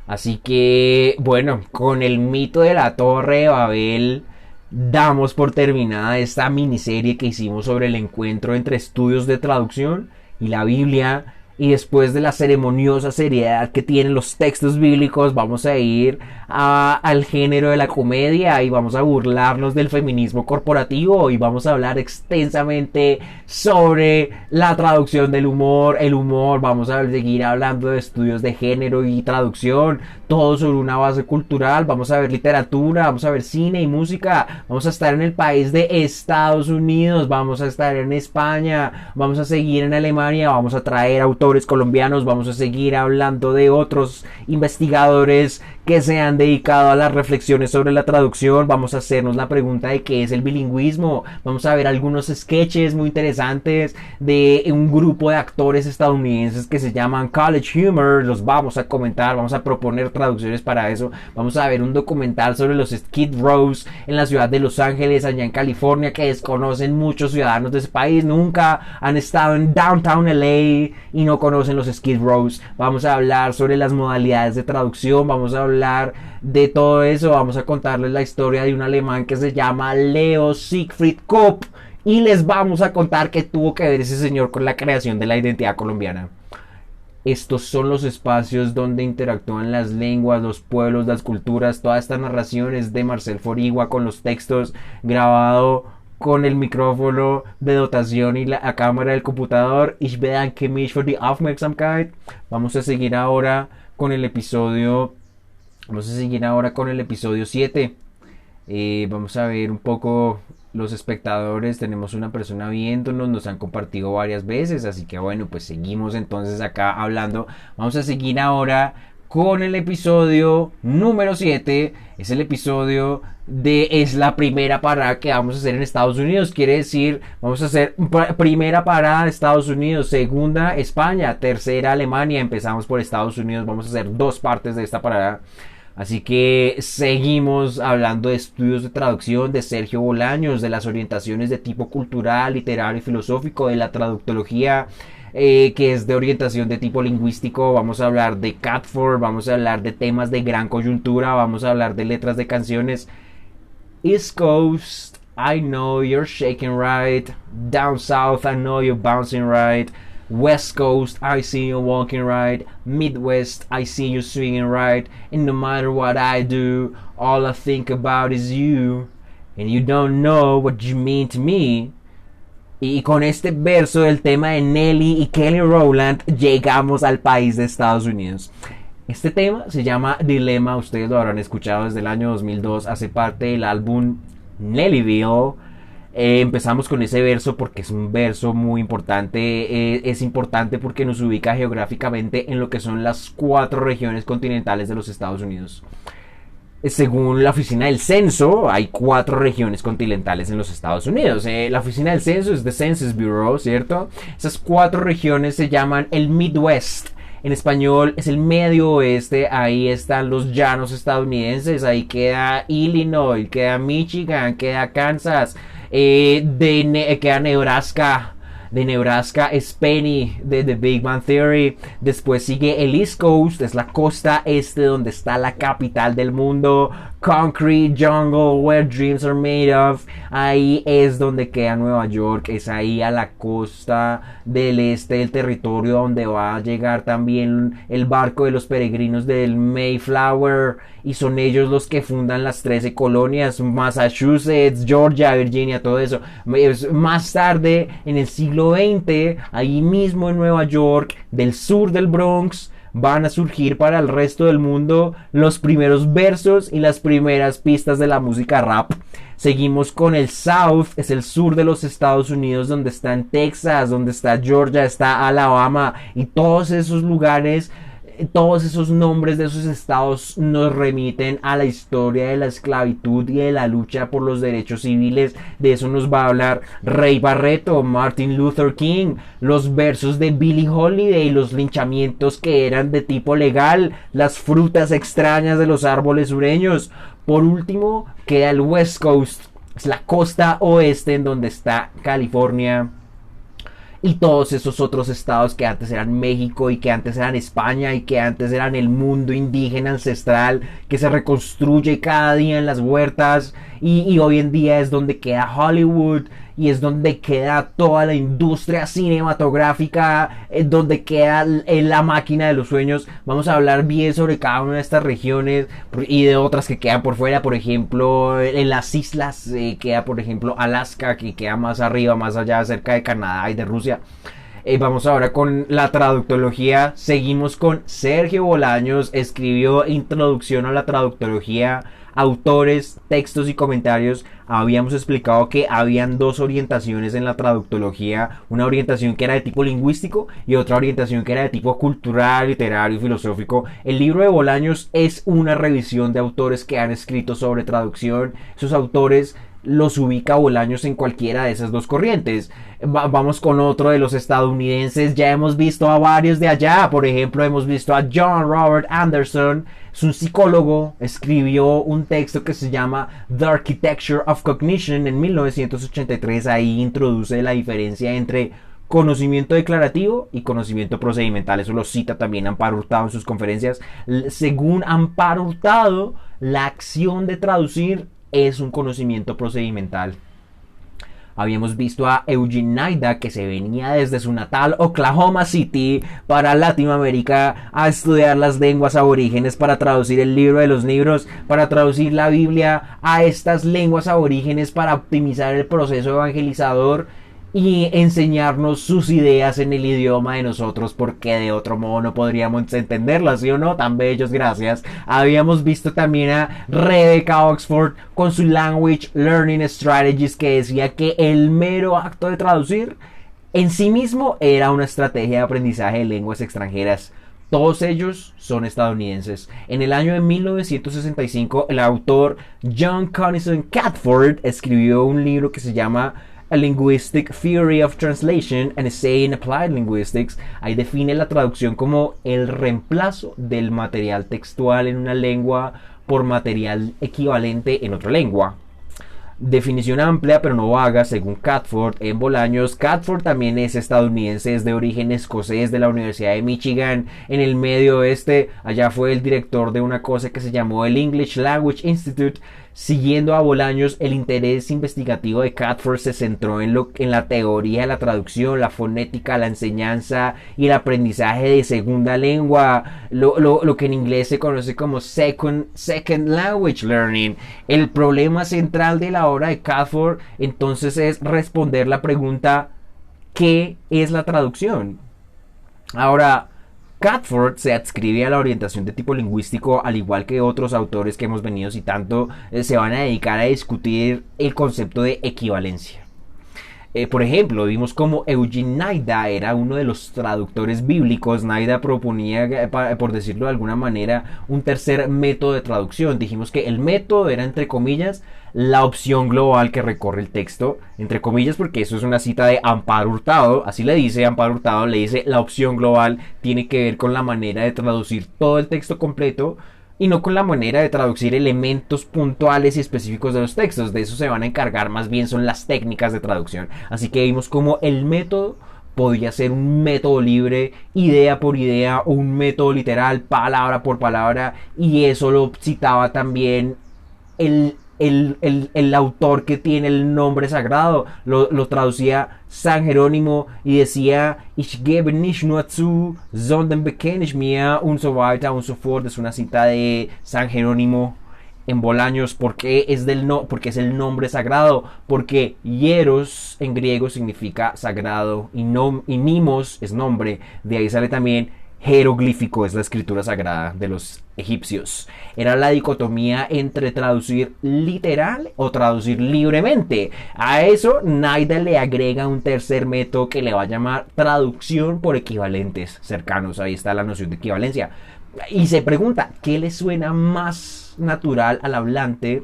Así que, bueno, con el mito de la Torre de Babel damos por terminada esta miniserie que hicimos sobre el encuentro entre estudios de traducción y la Biblia. Y después de la ceremoniosa seriedad que tienen los textos bíblicos, vamos a ir al género de la comedia y vamos a burlarnos del feminismo corporativo y vamos a hablar extensamente sobre la traducción del humor, el humor. Vamos a seguir hablando de estudios de género y traducción, todo sobre una base cultural. Vamos a ver literatura, vamos a ver cine y música. Vamos a estar en el país de Estados Unidos, vamos a estar en España, vamos a seguir en Alemania, vamos a traer autores colombianos, vamos a seguir hablando de otros investigadores que se han dedicado a las reflexiones sobre la traducción. Vamos a hacernos la pregunta de qué es el bilingüismo. Vamos a ver algunos sketches muy interesantes de un grupo de actores estadounidenses que se llaman College Humor. Los vamos a comentar, vamos a proponer traducciones para eso. Vamos a ver un documental sobre los Skid Rows en la ciudad de Los Ángeles, allá en California, que desconocen muchos ciudadanos de ese país. Nunca han estado en Downtown LA y no conocen los Skid Rows. Vamos a hablar sobre las modalidades de traducción, vamos a hablar de todo eso, vamos a contarles la historia de un alemán que se llama Leo Siegfried Kopp y les vamos a contar qué tuvo que ver ese señor con la creación de la identidad colombiana. Estos son los espacios donde interactúan las lenguas, los pueblos, las culturas. Toda esta narración es de Marcel Forigua con los textos, grabado con el micrófono de dotación y la cámara del computador. Ich bedanke mich für die Aufmerksamkeit. Vamos a seguir ahora con el episodio 7. Vamos a ver un poco los espectadores. Tenemos una persona viéndonos, nos han compartido varias veces, así que bueno, pues seguimos entonces acá hablando. Vamos a seguir ahora con el episodio número 7. Es el episodio es la primera parada que vamos a hacer en Estados Unidos. Quiere decir, vamos a hacer primera parada Estados Unidos, segunda España, tercera Alemania. Empezamos por Estados Unidos, vamos a hacer 2 partes de esta parada. Así que seguimos hablando de estudios de traducción de Sergio Bolaños, de las orientaciones de tipo cultural, literario y filosófico, de la traductología, que es de orientación de tipo lingüístico. Vamos a hablar de Catford, vamos a hablar de temas de gran coyuntura, vamos a hablar de letras de canciones. East Coast, I know you're shaking right. Down South, I know you're bouncing right. West Coast, I see you walking right. Midwest, I see you swinging right. And no matter what I do, all I think about is you. And you don't know what you mean to me. Y con este verso del tema de Nelly y Kelly Rowland llegamos al país de Estados Unidos. Este tema se llama Dilema, ustedes lo habrán escuchado desde el año 2002, hace parte del álbum Nellyville. Empezamos con ese verso porque es un verso muy importante, es importante porque nos ubica geográficamente en lo que son las 4 regiones continentales de los Estados Unidos. Según la oficina del censo, hay 4 regiones continentales en los Estados Unidos. La oficina del censo es The Census Bureau, ¿cierto? Esas 4 regiones se llaman el Midwest. En español es el medio oeste, ahí están los llanos estadounidenses, ahí queda Illinois, queda Michigan, queda Kansas, queda Nebraska. De Nebraska es Penny de The Big Bang Theory. Después sigue el East Coast, es la costa este donde está la capital del mundo. Concrete Jungle, Where Dreams Are Made Of. Ahí es donde queda Nueva York, es ahí a la costa del este del territorio donde va a llegar también el barco de los peregrinos del Mayflower. Y son ellos los que fundan las 13 colonias, Massachusetts, Georgia, Virginia, todo eso. Más tarde, en el siglo XX, ahí mismo en Nueva York, del sur del Bronx, van a surgir para el resto del mundo los primeros versos y las primeras pistas de la música rap. Seguimos con el South, es el sur de los Estados Unidos, donde está en Texas, donde está Georgia, está Alabama y todos esos lugares. Todos esos nombres de esos estados nos remiten a la historia de la esclavitud y de la lucha por los derechos civiles. De eso nos va a hablar Ray Barretto, Martin Luther King, los versos de Billie Holiday, los linchamientos que eran de tipo legal, las frutas extrañas de los árboles sureños. Por último, queda el West Coast, es la costa oeste en donde está California. Y todos esos otros estados que antes eran México y que antes eran España y que antes eran el mundo indígena ancestral que se reconstruye cada día en las huertas y hoy en día es donde queda Hollywood y es donde queda toda la industria cinematográfica, donde queda la máquina de los sueños. Vamos a hablar bien sobre cada una de estas regiones y de otras que quedan por fuera. Por ejemplo, en las islas queda, por ejemplo, Alaska, que queda más arriba, más allá, cerca de Canadá y de Rusia. Vamos ahora con la traductología. Seguimos con Sergio Bolaños. Escribió Introducción a la Traductología, autores, textos y comentarios. Habíamos explicado que habían 2 orientaciones en la traductología, una orientación que era de tipo lingüístico y otra orientación que era de tipo cultural, literario y filosófico. El libro de Bolaños es una revisión de autores que han escrito sobre traducción. Esos autores los ubica Bolaños en cualquiera de esas 2 corrientes. Vamos con otro de los estadounidenses. Ya hemos visto a varios de allá. Por ejemplo, hemos visto a John Robert Anderson. Es un psicólogo. Escribió un texto que se llama The Architecture of Cognition en 1983. Ahí introduce la diferencia entre conocimiento declarativo y conocimiento procedimental. Eso lo cita también Amparo Hurtado en sus conferencias. Según Amparo Hurtado, la acción de traducir es un conocimiento procedimental. Habíamos visto a Eugene Naida, que se venía desde su natal Oklahoma City para Latinoamérica a estudiar las lenguas aborígenes, para traducir el libro de los libros, para traducir la Biblia a estas lenguas aborígenes, para optimizar el proceso evangelizador y enseñarnos sus ideas en el idioma de nosotros, porque de otro modo no podríamos entenderlas, ¿sí o no? Tan bellos, gracias. Habíamos visto también a Rebecca Oxford con su Language Learning Strategies, que decía que el mero acto de traducir en sí mismo era una estrategia de aprendizaje de lenguas extranjeras. Todos ellos son estadounidenses. En el año de 1965, el autor John Conison Catford escribió un libro que se llama A Linguistic Theory of Translation, an Essay in Applied Linguistics. Ahí define la traducción como el reemplazo del material textual en una lengua por material equivalente en otra lengua. Definición amplia pero no vaga según Catford en Bolaños. Catford también es estadounidense, es de origen escocés, de la Universidad de Michigan en el medio oeste. Allá fue el director de una cosa que se llamó el English Language Institute. Siguiendo a Bolaños, el interés investigativo de Catford se centró en la teoría de la traducción, la fonética, la enseñanza y el aprendizaje de segunda lengua, lo que en inglés se conoce como second language learning. El problema central de la obra de Catford entonces es responder la pregunta: ¿qué es la traducción? Ahora, Catford se adscribe a la orientación de tipo lingüístico, al igual que otros autores que hemos venido citando. Se van a dedicar a discutir el concepto de equivalencia. Por ejemplo, vimos como Eugene Naida era uno de los traductores bíblicos. Naida proponía, por decirlo de alguna manera, un tercer método de traducción. Dijimos que el método era, entre comillas, la opción global que recorre el texto, entre comillas, porque eso es una cita de Amparo Hurtado, así le dice Amparo Hurtado, le dice la opción global tiene que ver con la manera de traducir todo el texto completo y no con la manera de traducir elementos puntuales y específicos de los textos. De eso se van a encargar más bien son las técnicas de traducción. Así que vimos como el método podía ser un método libre, idea por idea, o un método literal, palabra por palabra, y eso lo citaba también el autor que tiene el nombre sagrado. Lo traducía San Jerónimo y decía Ich gebe nicht nur zu, sondern bekenne ich mir und so weiter und so fort. Es una cita de San Jerónimo en Bolaños. Porque es el nombre sagrado, porque hieros en griego significa sagrado y nimos es nombre. De ahí sale también jeroglífico, es la escritura sagrada de los egipcios. Era la dicotomía entre traducir literal o traducir libremente. A eso Naida le agrega un tercer método que le va a llamar traducción por equivalentes cercanos. Ahí está la noción de equivalencia. Y se pregunta, ¿qué le suena más natural al hablante?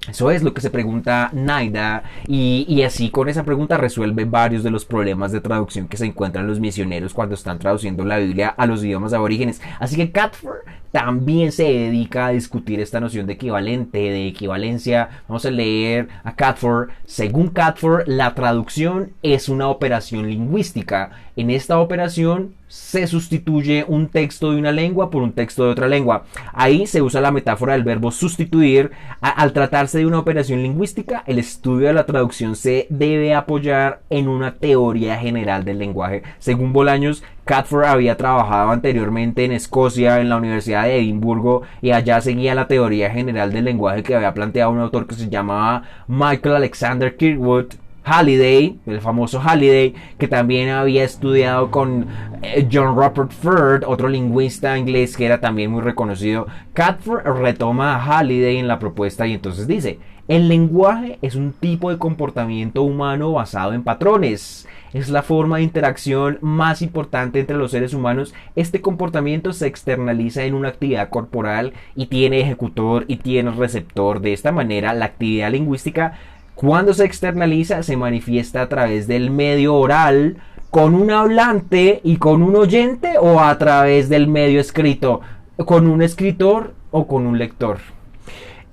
Eso es lo que se pregunta Naida, y así con esa pregunta resuelve varios de los problemas de traducción que se encuentran los misioneros cuando están traduciendo la Biblia a los idiomas aborígenes. Así que Catford también se dedica a discutir esta noción de equivalente, de equivalencia. Vamos a leer a Catford. Según Catford, la traducción es una operación lingüística. En esta operación se sustituye un texto de una lengua por un texto de otra lengua. Ahí se usa la metáfora del verbo sustituir. Al tratarse de una operación lingüística, el estudio de la traducción se debe apoyar en una teoría general del lenguaje. Según Bolaños, Catford había trabajado anteriormente en Escocia, en la Universidad de Edimburgo, y allá seguía la teoría general del lenguaje que había planteado un autor que se llamaba Michael Alexander Kirkwood Halliday, el famoso Halliday, que también había estudiado con John Rupert Ford, otro lingüista inglés que era también muy reconocido. Catford retoma a Halliday en la propuesta y entonces dice: el lenguaje es un tipo de comportamiento humano basado en patrones. Es la forma de interacción más importante entre los seres humanos. Este comportamiento se externaliza en una actividad corporal y tiene ejecutor y tiene receptor. De esta manera, la actividad lingüística, cuando se externaliza, se manifiesta a través del medio oral, con un hablante y con un oyente, o a través del medio escrito, con un escritor o con un lector.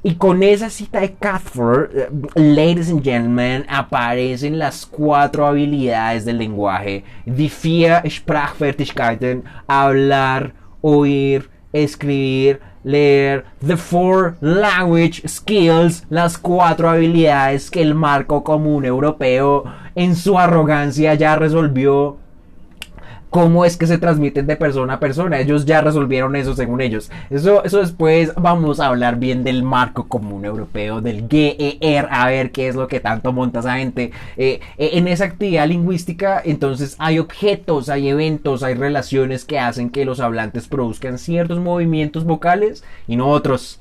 Y con esa cita de Catford, ladies and gentlemen, aparecen las 4 habilidades del lenguaje. Die 4 Sprachfertigkeiten: hablar, oír, escribir, leer. The 4 language skills: las 4 habilidades que el marco común europeo en su arrogancia ya resolvió. ¿Cómo es que se transmiten de persona a persona? Ellos ya resolvieron eso según ellos. Eso después vamos a hablar bien del marco común europeo, del GER, a ver qué es lo que tanto monta esa gente. En esa actividad lingüística, entonces, hay objetos, hay eventos, hay relaciones que hacen que los hablantes produzcan ciertos movimientos vocales y no otros.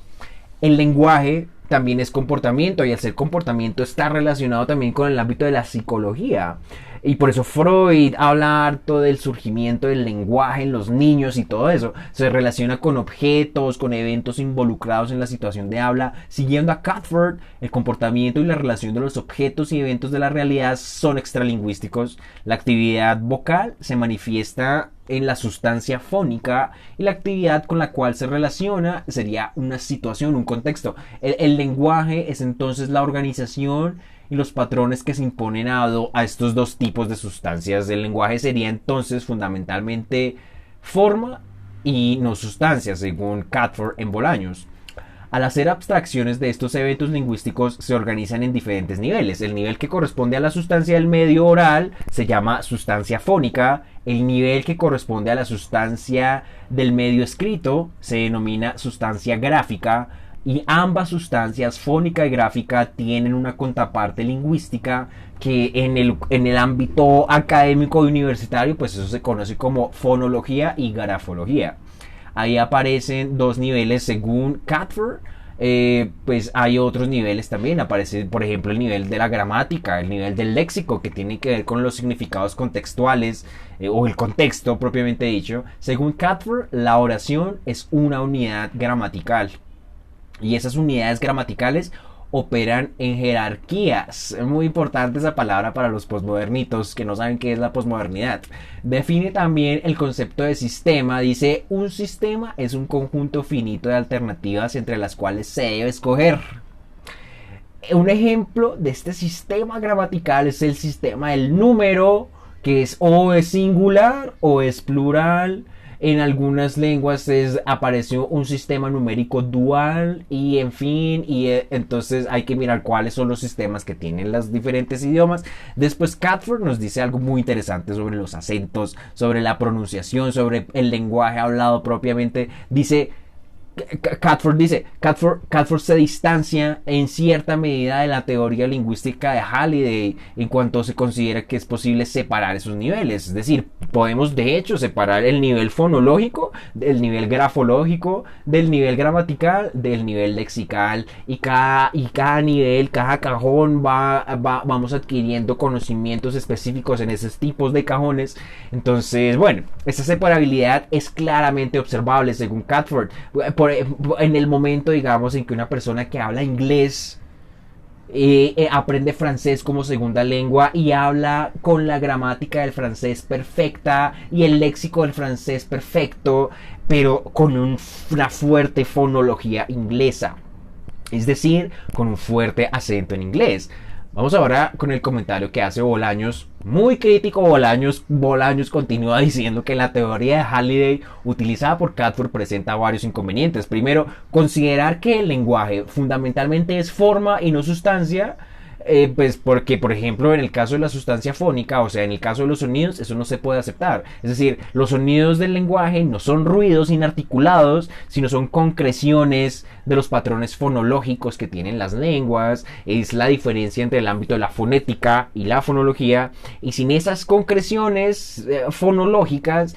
El lenguaje también es comportamiento, y al ser comportamiento está relacionado también con el ámbito de la psicología. Y por eso Freud habla harto del surgimiento del lenguaje en los niños y todo eso. Se relaciona con objetos, con eventos involucrados en la situación de habla. Siguiendo a Catford, el comportamiento y la relación de los objetos y eventos de la realidad son extralingüísticos. La actividad vocal se manifiesta en la sustancia fónica, y la actividad con la cual se relaciona sería una situación, un contexto. El lenguaje es entonces la organización y los patrones que se imponen a estos dos tipos de sustancias. El lenguaje sería entonces fundamentalmente forma y no sustancia, según Catford en Bolaños. Al hacer abstracciones de estos eventos lingüísticos, se organizan en diferentes niveles. El nivel que corresponde a la sustancia del medio oral se llama sustancia fónica. El nivel que corresponde a la sustancia del medio escrito se denomina sustancia gráfica. Y ambas sustancias, fónica y gráfica, tienen una contraparte lingüística que en el ámbito académico y universitario, pues eso se conoce como fonología y grafología. Ahí aparecen 2 niveles según Catford. pues hay otros niveles también. Aparece, por ejemplo, el nivel de la gramática, el nivel del léxico, que tiene que ver con los significados contextuales o el contexto propiamente dicho. Según Catford, la oración es una unidad gramatical. Y esas unidades gramaticales operan en jerarquías. Es muy importante esa palabra para los posmodernitos que no saben qué es la posmodernidad. Define también el concepto de sistema. Dice, un sistema es un conjunto finito de alternativas entre las cuales se debe escoger. Un ejemplo de este sistema gramatical es el sistema del número, que es o es singular o es plural. En algunas lenguas apareció un sistema numérico dual y en fin, entonces hay que mirar cuáles son los sistemas que tienen los diferentes idiomas. Después Catford nos dice algo muy interesante sobre los acentos, sobre la pronunciación, sobre el lenguaje hablado propiamente. Catford se distancia en cierta medida de la teoría lingüística de Halliday en cuanto se considera que es posible separar esos niveles. Es decir, podemos de hecho separar el nivel fonológico del nivel grafológico, del nivel gramatical, del nivel lexical, y cada nivel, cada cajón vamos adquiriendo conocimientos específicos en esos tipos de cajones. Entonces, bueno, esa separabilidad es claramente observable según Catford. En el momento, digamos, en que una persona que habla inglés aprende francés como segunda lengua y habla con la gramática del francés perfecta y el léxico del francés perfecto, pero con una fuerte fonología inglesa, es decir, con un fuerte acento en inglés. Vamos ahora con el comentario que hace Bolaños, muy crítico. Bolaños continúa diciendo que la teoría de Halliday utilizada por Catford presenta varios inconvenientes. Primero, considerar que el lenguaje fundamentalmente es forma y no sustancia. Pues porque, por ejemplo, en el caso de la sustancia fónica, o sea, en el caso de los sonidos, eso no se puede aceptar. Es decir, los sonidos del lenguaje no son ruidos inarticulados, sino son concreciones de los patrones fonológicos que tienen las lenguas. Es la diferencia entre el ámbito de la fonética y la fonología. Y sin esas concreciones fonológicas,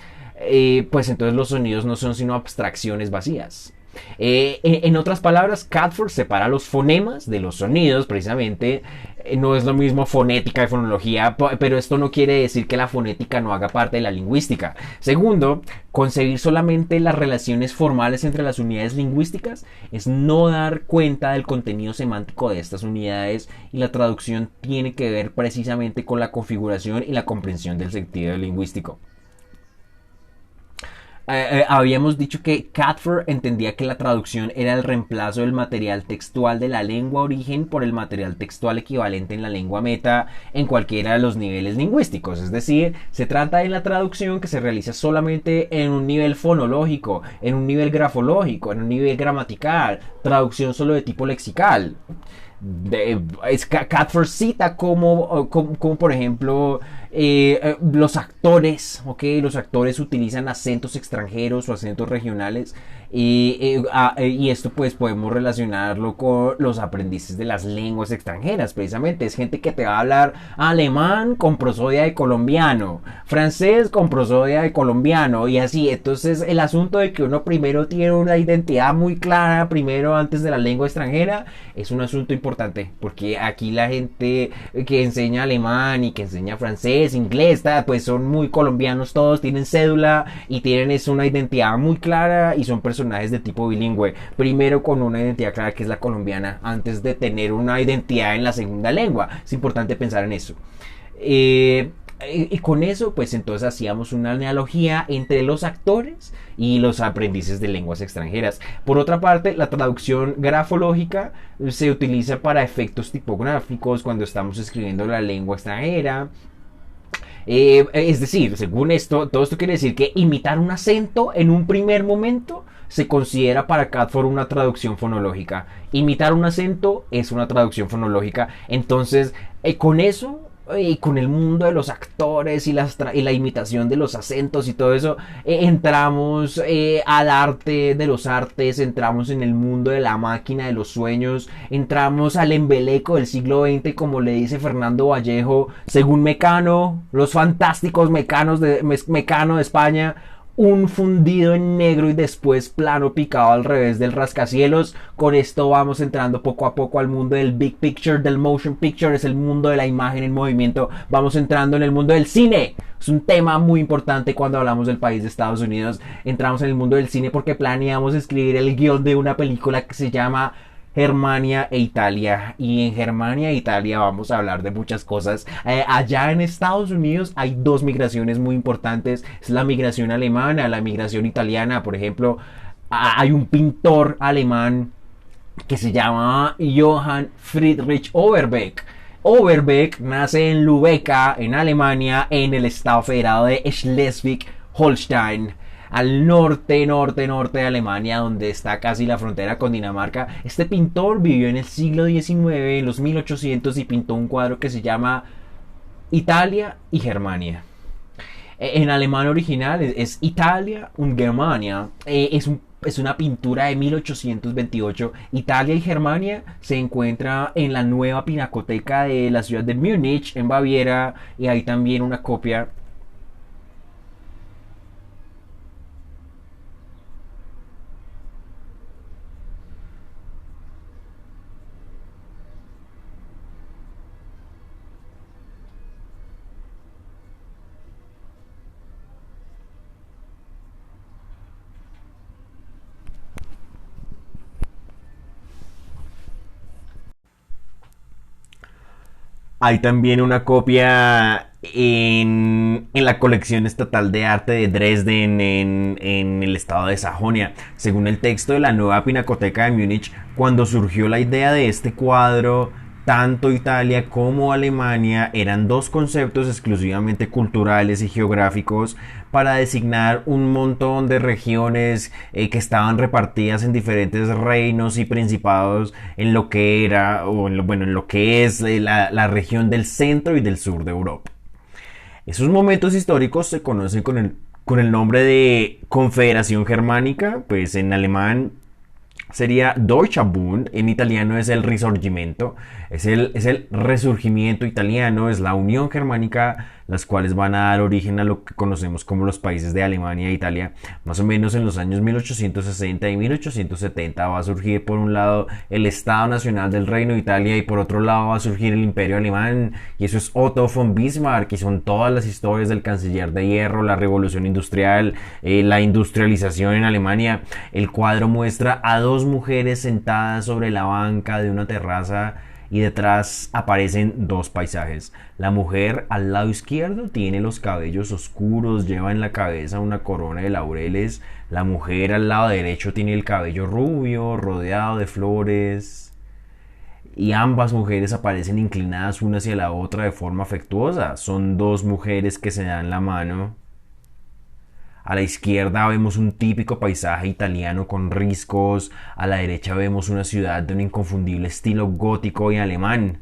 pues entonces los sonidos no son sino abstracciones vacías. En otras palabras, Catford separa los fonemas de los sonidos, precisamente. No es lo mismo fonética y fonología, pero esto no quiere decir que la fonética no haga parte de la lingüística. Segundo, concebir solamente las relaciones formales entre las unidades lingüísticas es no dar cuenta del contenido semántico de estas unidades, y la traducción tiene que ver precisamente con la configuración y la comprensión del sentido lingüístico. Habíamos dicho que Catford entendía que la traducción era el reemplazo del material textual de la lengua origen por el material textual equivalente en la lengua meta en cualquiera de los niveles lingüísticos. Es decir, se trata de la traducción que se realiza solamente en un nivel fonológico, en un nivel grafológico, en un nivel gramatical, traducción solo de tipo lexical. Catford cita como por ejemplo los actores, los actores utilizan acentos extranjeros o acentos regionales, y esto pues podemos relacionarlo con los aprendices de las lenguas extranjeras. Precisamente es gente que te va a hablar alemán con prosodia de colombiano, francés con prosodia de colombiano, y así. Entonces el asunto de que uno primero tiene una identidad muy clara primero antes de la lengua extranjera es un asunto importante, porque aquí la gente que enseña alemán y que enseña francés, inglés, pues son muy colombianos todos, tienen cédula y tienen una identidad muy clara y son personajes de tipo bilingüe, primero con una identidad clara que es la colombiana antes de tener una identidad en la segunda lengua. Es importante pensar en eso. Y con eso pues entonces hacíamos una analogía entre los actores y los aprendices de lenguas extranjeras. Por otra parte, la traducción grafológica se utiliza para efectos tipográficos cuando estamos escribiendo la lengua extranjera. Es decir, según esto, todo esto quiere decir que imitar un acento en un primer momento se considera para Catford una traducción fonológica. Imitar un acento es una traducción fonológica. Entonces, con eso y con el mundo de los actores y la imitación de los acentos y todo eso, entramos al arte de los artes, entramos en el mundo de la máquina de los sueños, entramos al embeleco del siglo XX, como le dice Fernando Vallejo, según Mecano, los fantásticos Mecano de España. un fundido en negro y después plano picado al revés del rascacielos. Con esto vamos entrando poco a poco al mundo del big picture, del motion picture, es el mundo de la imagen en movimiento. Vamos entrando en el mundo del cine. Es un tema muy importante cuando hablamos del país de Estados Unidos. Entramos en el mundo del cine porque planeamos escribir el guión de una película que se llama Germania e Italia. Y en Germania e Italia vamos a hablar de muchas cosas. Allá en Estados Unidos hay dos migraciones muy importantes. Es la migración alemana, la migración italiana. Por ejemplo, hay un pintor alemán que se llama Johann Friedrich Overbeck. Overbeck nace en Lübeck, en Alemania, en el estado federado de Schleswig-Holstein, al norte de Alemania, donde está casi la frontera con Dinamarca. Este pintor vivió en el siglo XIX, en los 1800, y pintó un cuadro que se llama Italia y Germania. En alemán original es Italia und Germania. Es una pintura de 1828. Italia y Germania se encuentra en la nueva pinacoteca de la ciudad de Múnich, en Baviera, y hay también una copia. Hay también una copia en la colección estatal de arte de Dresden, en el estado de Sajonia. Según el texto de la nueva pinacoteca de Múnich, cuando surgió la idea de este cuadro, tanto Italia como Alemania eran dos conceptos exclusivamente culturales y geográficos para designar un montón de regiones que estaban repartidas en diferentes reinos y principados en lo que era, o en lo que es la región del centro y del sur de Europa. Esos momentos históricos se conocen con el nombre de Confederación Germánica, pues en alemán sería Deutscher Bund, en italiano es el Risorgimento, es el resurgimiento italiano, es la unión germánica, las cuales van a dar origen a lo que conocemos como los países de Alemania e Italia. Más o menos en los años 1860 y 1870 va a surgir por un lado el Estado Nacional del Reino de Italia y por otro lado va a surgir el Imperio Alemán, y eso es Otto von Bismarck, y son todas las historias del canciller de hierro, la revolución industrial, la industrialización en Alemania. El cuadro muestra a dos mujeres sentadas sobre la banca de una terraza y detrás aparecen dos paisajes. La mujer al lado izquierdo tiene los cabellos oscuros, lleva en la cabeza una corona de laureles. La mujer al lado derecho tiene el cabello rubio, rodeado de flores. Y ambas mujeres aparecen inclinadas una hacia la otra de forma afectuosa. Son dos mujeres que se dan la mano. A la izquierda vemos un típico paisaje italiano con riscos, a la derecha vemos una ciudad de un inconfundible estilo gótico y alemán.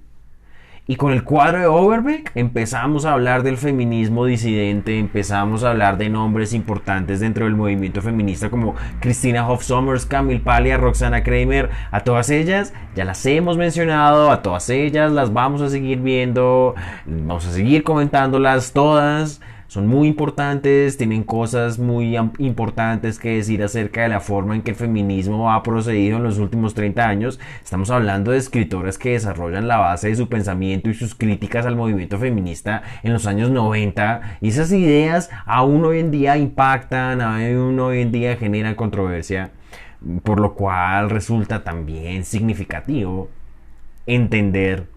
Y con el cuadro de Overbeck empezamos a hablar del feminismo disidente, empezamos a hablar de nombres importantes dentro del movimiento feminista como Christina Hoff Sommers, Camille Paglia, Roxana Kramer. A todas ellas ya las hemos mencionado, a todas ellas las vamos a seguir viendo, vamos a seguir comentándolas todas. Son muy importantes, tienen cosas muy importantes que decir acerca de la forma en que el feminismo ha procedido en los últimos 30 años. Estamos hablando de escritoras que desarrollan la base de su pensamiento y sus críticas al movimiento feminista en los años 90. Y esas ideas aún hoy en día impactan, aún hoy en día generan controversia. Por lo cual resulta también significativo entender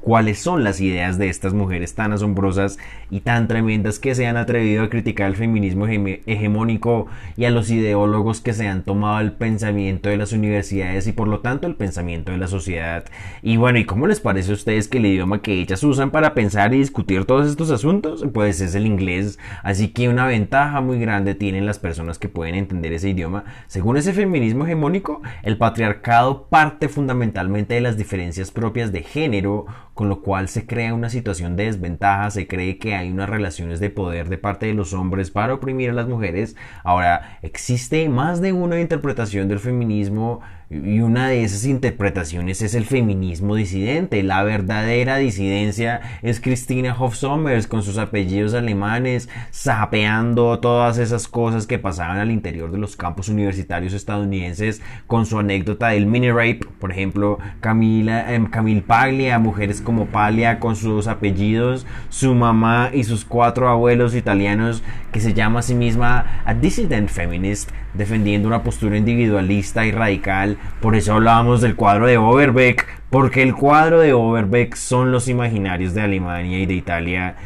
cuáles son las ideas de estas mujeres tan asombrosas y tan tremendas que se han atrevido a criticar el feminismo hegemónico y a los ideólogos que se han tomado el pensamiento de las universidades y por lo tanto el pensamiento de la sociedad. Y bueno, ¿y cómo les parece a ustedes que el idioma que ellas usan para pensar y discutir todos estos asuntos? Pues es el inglés, así que una ventaja muy grande tienen las personas que pueden entender ese idioma. Según ese feminismo hegemónico, el patriarcado parte fundamentalmente de las diferencias propias de género, con lo cual se crea una situación de desventaja, se cree que hay unas relaciones de poder de parte de los hombres para oprimir a las mujeres. Ahora, existe más de una interpretación del feminismo y una de esas interpretaciones es el feminismo disidente. La verdadera disidencia es Christina Hoff Sommers con sus apellidos alemanes, sapeando todas esas cosas que pasaban al interior de los campos universitarios estadounidenses, con su anécdota del mini rape, por ejemplo, Camille Paglia, mujeres como Paglia con sus apellidos, su mamá y sus 4 abuelos italianos, que se llama a sí misma a dissident feminist, defendiendo una postura individualista y radical. Por eso hablábamos del cuadro de Overbeck, porque el cuadro de Overbeck son los imaginarios de Alemania y de Italia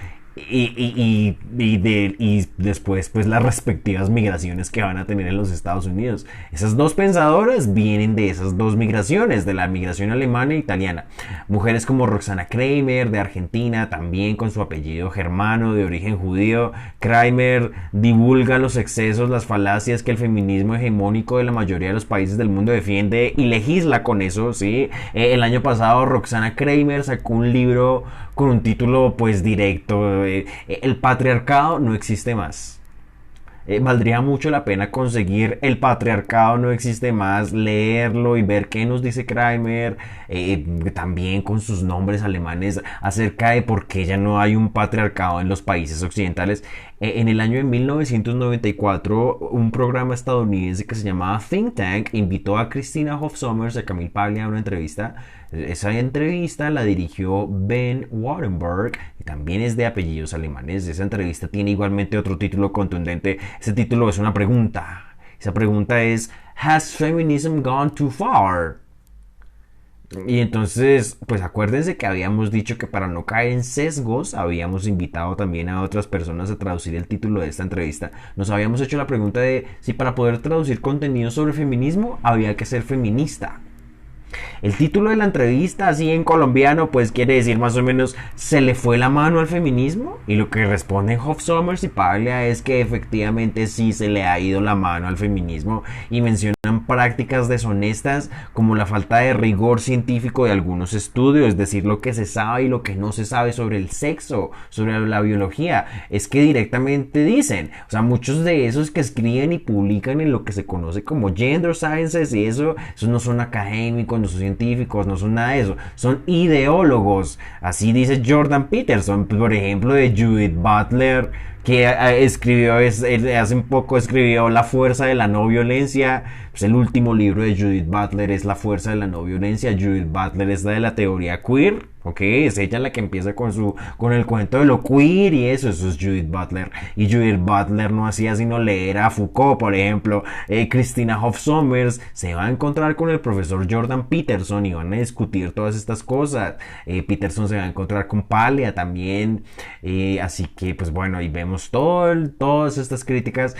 y después pues las respectivas migraciones que van a tener en los Estados Unidos. Esas dos pensadoras vienen de esas dos migraciones, de la migración alemana e italiana. Mujeres como Roxana Kramer de Argentina, también con su apellido germano de origen judío. Kramer divulga los excesos, las falacias que el feminismo hegemónico de la mayoría de los países del mundo defiende y legisla con eso, ¿sí? El año pasado Roxana Kramer sacó un libro con un título pues directo, el patriarcado no existe más. Valdría mucho la pena conseguir El patriarcado no existe más, leerlo y ver qué nos dice Kramer, también con sus nombres alemanes acerca de por qué ya no hay un patriarcado en los países occidentales. En el año de 1994, un programa estadounidense que se llamaba Think Tank invitó a Christina Hoff Sommers y a Camille Paglia a una entrevista. Esa entrevista la dirigió Ben Wattenberg y también es de apellidos alemanes. Esa entrevista tiene igualmente otro título contundente. Ese título es una pregunta. Esa pregunta es: ¿Has feminism gone too far? Y entonces, pues acuérdense que habíamos dicho que para no caer en sesgos, habíamos invitado también a otras personas a traducir el título de esta entrevista. Nos habíamos hecho la pregunta de si para poder traducir contenido sobre feminismo había que ser feminista. El título de la entrevista, así en colombiano, pues quiere decir más o menos ¿se le fue la mano al feminismo? Y lo que responden Hoff Sommers y Paglia es que efectivamente sí se le ha ido la mano al feminismo y mencionan prácticas deshonestas como la falta de rigor científico de algunos estudios, es decir, lo que se sabe y lo que no se sabe sobre el sexo, sobre la biología. Es que directamente dicen, o sea, muchos de esos que escriben y publican en lo que se conoce como gender sciences y esos no son académicos, no son científicos, no son nada de eso, son ideólogos. Así dice Jordan Peterson, por ejemplo, de Judith Butler, que escribió, hace un poco escribió La fuerza de la no violencia. Pues el último libro de Judith Butler es La fuerza de la no violencia. Judith Butler es la de la teoría queer, ¿ok? Es ella la que empieza con el cuento de lo queer y eso es Judith Butler. Y Judith Butler no hacía sino leer a Foucault, por ejemplo. Christina Hoff Sommers se va a encontrar con el profesor Jordan Peterson y van a discutir todas estas cosas. Peterson se va a encontrar con Paglia también. Así que, pues bueno, ahí vemos todas estas críticas.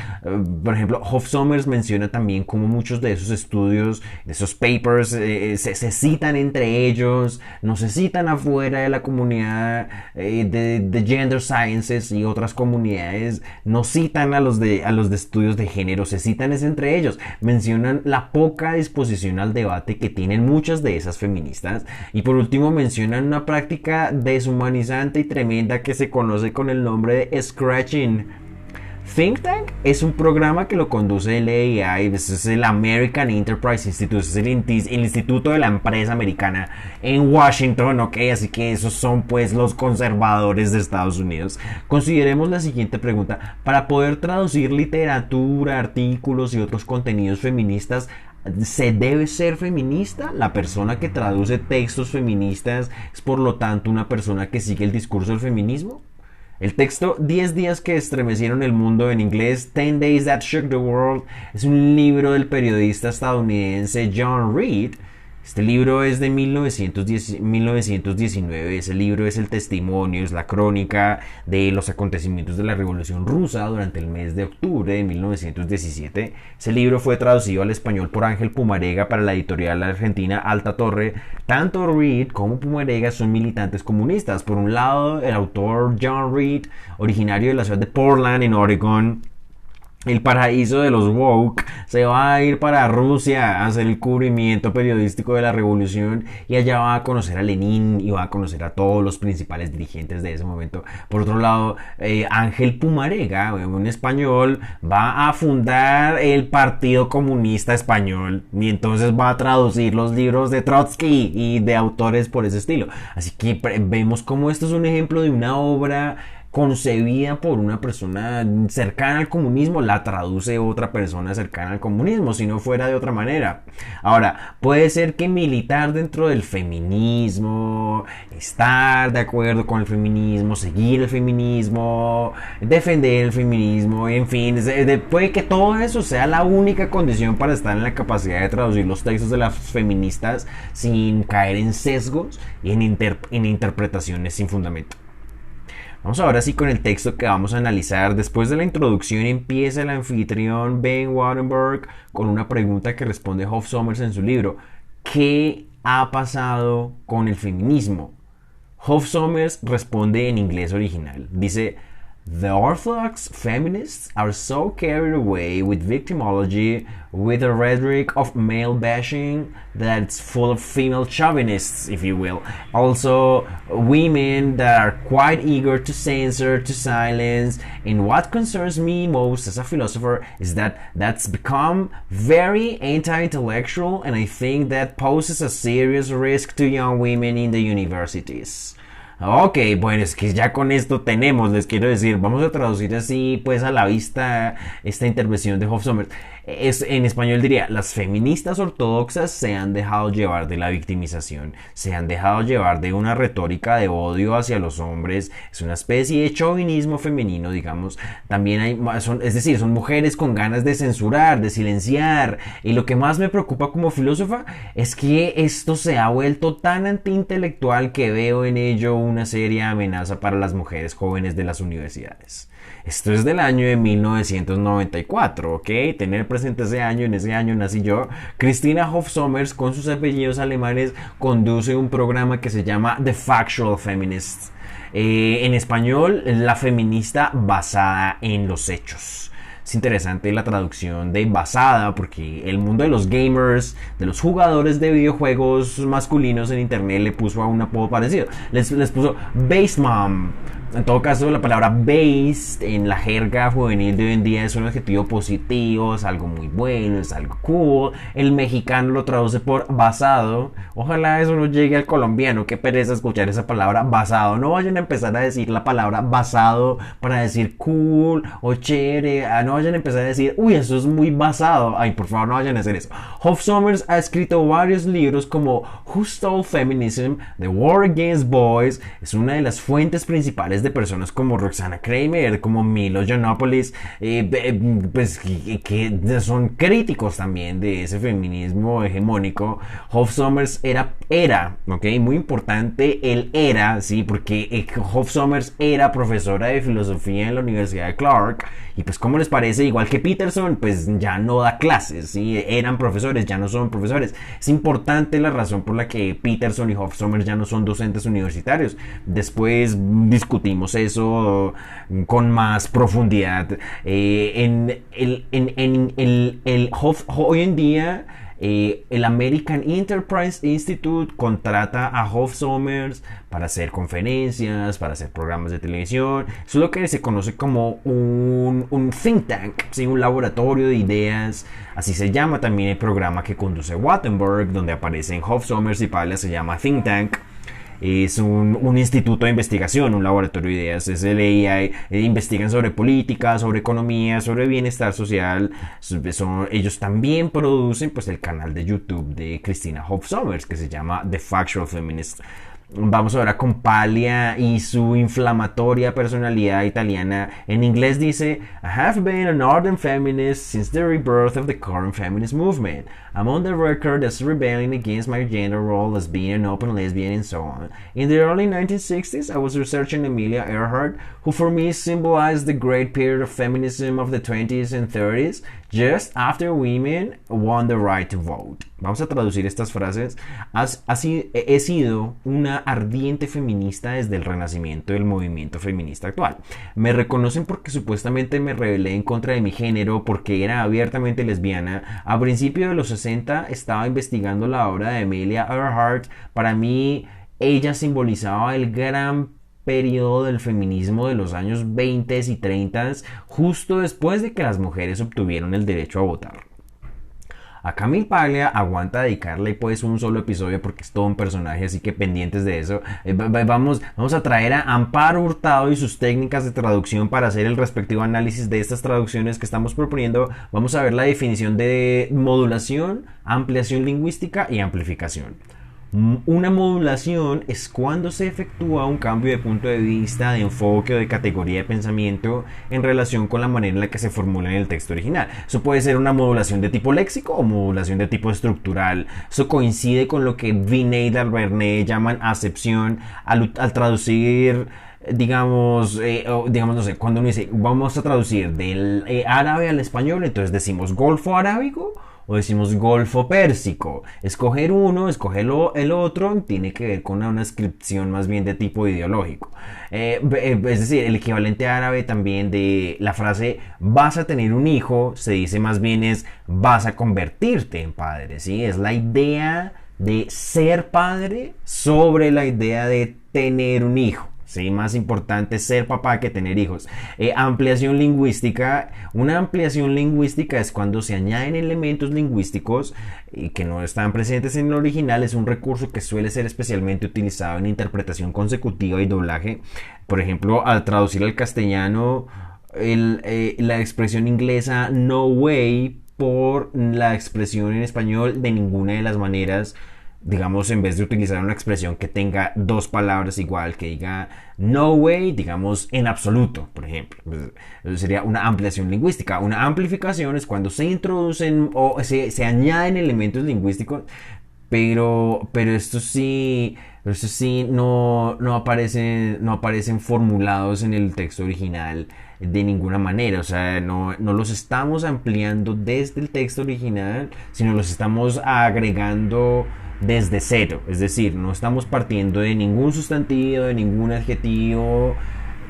Por ejemplo, Hoff Sommers menciona también cómo muchos de esos estudios, de esos papers, se citan entre ellos, no se citan afuera de la comunidad de Gender Sciences y otras comunidades, no citan a los de estudios de género, se citan es entre ellos. Mencionan la poca disposición al debate que tienen muchas de esas feministas. Y por último mencionan una práctica deshumanizante y tremenda que se conoce con el nombre de scratching. Think Tank es un programa que lo conduce el AEI, es el American Enterprise Institute, es el instituto de la empresa americana en Washington, ok, así que esos son pues los conservadores de Estados Unidos. Consideremos la siguiente pregunta: para poder traducir literatura, artículos y otros contenidos feministas, ¿se debe ser feminista? La persona que traduce textos feministas es por lo tanto una persona que sigue el discurso del feminismo. El texto 10 días que estremecieron el mundo, en inglés 10 Days That Shook the World, es un libro del periodista estadounidense John Reed. Este libro es de 1919, ese libro es el testimonio, es la crónica de los acontecimientos de la Revolución Rusa durante el mes de octubre de 1917. Ese libro fue traducido al español por Ángel Pumarega para la editorial argentina Alta Torre. Tanto Reed como Pumarega son militantes comunistas. Por un lado, el autor John Reed, originario de la ciudad de Portland, en Oregon, el paraíso de los woke, se va a ir para Rusia a hacer el cubrimiento periodístico de la revolución y allá va a conocer a Lenin y va a conocer a todos los principales dirigentes de ese momento. Por otro lado, Ángel Pumarega, un español, va a fundar el Partido Comunista Español y entonces va a traducir los libros de Trotsky y de autores por ese estilo. Así que vemos cómo esto es un ejemplo de una obra concebida por una persona cercana al comunismo, la traduce otra persona cercana al comunismo, si no fuera de otra manera. Ahora, puede ser que militar dentro del feminismo, estar de acuerdo con el feminismo, seguir el feminismo, defender el feminismo, en fin, puede que todo eso sea la única condición para estar en la capacidad de traducir los textos de las feministas sin caer en sesgos y en interpretaciones sin fundamento. Vamos ahora sí con el texto que vamos a analizar. Después de la introducción empieza el anfitrión Ben Wattenberg con una pregunta que responde Hoff Sommers en su libro. ¿Qué ha pasado con el feminismo? Hoff Sommers responde en inglés original. Dice: The orthodox feminists are so carried away with victimology, with the rhetoric of male bashing, that it's full of female chauvinists, if you will. Also, women that are quite eager to censor, to silence. And what concerns me most as a philosopher is that that's become very anti-intellectual, and I think that poses a serious risk to young women in the universities. Ok, bueno, es que ya con esto tenemos, les quiero decir, vamos a traducir así pues a la vista esta intervención de Hoff Sommers. En español diría: las feministas ortodoxas se han dejado llevar de la victimización, se han dejado llevar de una retórica de odio hacia los hombres, es una especie de chauvinismo femenino, digamos. También es decir, son mujeres con ganas de censurar, de silenciar, y lo que más me preocupa como filósofa es que esto se ha vuelto tan antiintelectual que veo en ello una seria amenaza para las mujeres jóvenes de las universidades. Esto es del año de 1994, ¿ok? Tener presente ese año, en ese año nací yo. Christina Hoff Sommers, con sus apellidos alemanes, conduce un programa que se llama The Factual Feminist. En español, la feminista basada en los hechos. Es interesante la traducción de basada porque el mundo de los gamers, de los jugadores de videojuegos masculinos en internet le puso a un apodo parecido. Les puso Base Mom. En todo caso, la palabra based en la jerga juvenil de hoy en día es un adjetivo positivo, es algo muy bueno, es algo cool. El mexicano lo traduce por basado. Ojalá eso no llegue al colombiano. Qué pereza escuchar esa palabra basado. No vayan a empezar a decir la palabra basado para decir cool o chévere. No vayan a empezar a decir, uy, eso es muy basado. Ay, por favor, no vayan a hacer eso. Hoff Sommers ha escrito varios libros como Who Stole Feminism, The War Against Boys. Es una de las fuentes principales de personas como Roxana Kramer, como Milo Yiannopoulos, pues que son críticos también de ese feminismo hegemónico. Hoff Sommers era, ok, muy importante el era, sí, porque Hoff Sommers era profesora de filosofía en la Universidad de Clark, y pues ¿cómo les parece? Igual que Peterson, pues ya no da clases, sí, eran profesores, ya no son profesores. Es importante la razón por la que Peterson y Hoff Sommers ya no son docentes universitarios. Después discutimos eso con más profundidad. Hoy en día el American Enterprise Institute contrata a Hoff Sommers para hacer conferencias, para hacer programas de televisión. Eso es lo que se conoce como un think tank, ¿sí? Un laboratorio de ideas. Así se llama también el programa que conduce Wattenberg, donde aparecen Hoff Sommers y Paglia, se llama Think Tank. Es un instituto de investigación, un laboratorio de ideas. Es el AI, investigan sobre política, sobre economía, sobre bienestar social. Ellos también producen pues el canal de YouTube de Christina Hoff Sommers, que se llama The Factual Feminist. Vamos ahora con Paglia y su inflamatoria personalidad italiana. En inglés dice: I have been an ardent feminist since the rebirth of the current feminist movement. I'm on the record as rebelling against my gender role as being an open lesbian and so on. In the early 1960s, I was researching Amelia Earhart, who for me symbolized the great period of feminism of the 20s and 30s, just after women won the right to vote. Vamos a traducir estas frases. He sido una una ardiente feminista desde el renacimiento del movimiento feminista actual. Me reconocen porque supuestamente me rebelé en contra de mi género, porque era abiertamente lesbiana. A principios de los 60 estaba investigando la obra de Amelia Earhart. Para mí, ella simbolizaba el gran periodo del feminismo de los años 20 y 30, justo después de que las mujeres obtuvieron el derecho a votar. A Camille Paglia aguanta dedicarle pues un solo episodio porque es todo un personaje, así que pendientes de eso. Vamos a traer a Amparo Hurtado y sus técnicas de traducción para hacer el respectivo análisis de estas traducciones que estamos proponiendo. Vamos a ver la definición de modulación, ampliación lingüística y amplificación. Una modulación es cuando se efectúa un cambio de punto de vista, de enfoque o de categoría de pensamiento en relación con la manera en la que se formula en el texto original. Eso puede ser una modulación de tipo léxico o modulación de tipo estructural. Eso coincide con lo que Vinay y Dalbernet llaman acepción al traducir, digamos, no sé, cuando uno dice vamos a traducir del árabe al español, entonces decimos Golfo Arábigo o decimos Golfo Pérsico. Escoger uno, escoger el otro, tiene que ver con una descripción más bien de tipo ideológico. Es decir, el equivalente árabe también de la frase vas a tener un hijo, se dice más bien es vas a convertirte en padre, ¿sí? Es la idea de ser padre sobre la idea de tener un hijo. Sí, más importante ser papá que tener hijos. Ampliación lingüística. Una ampliación lingüística es cuando se añaden elementos lingüísticos que no están presentes en el original. Es un recurso que suele ser especialmente utilizado en interpretación consecutiva y doblaje. Por ejemplo, al traducir al castellano la expresión inglesa no way por la expresión en español de ninguna de las maneras. Digamos, en vez de utilizar una expresión que tenga dos palabras igual, que diga no way, digamos en absoluto, por ejemplo. Eso sería una ampliación lingüística. Una amplificación es cuando se introducen o se añaden elementos lingüísticos, pero estos sí no aparecen formulados en el texto original de ninguna manera. O sea, no los estamos ampliando desde el texto original, sino los estamos agregando desde cero. Es decir, no estamos partiendo de ningún sustantivo, de ningún adjetivo,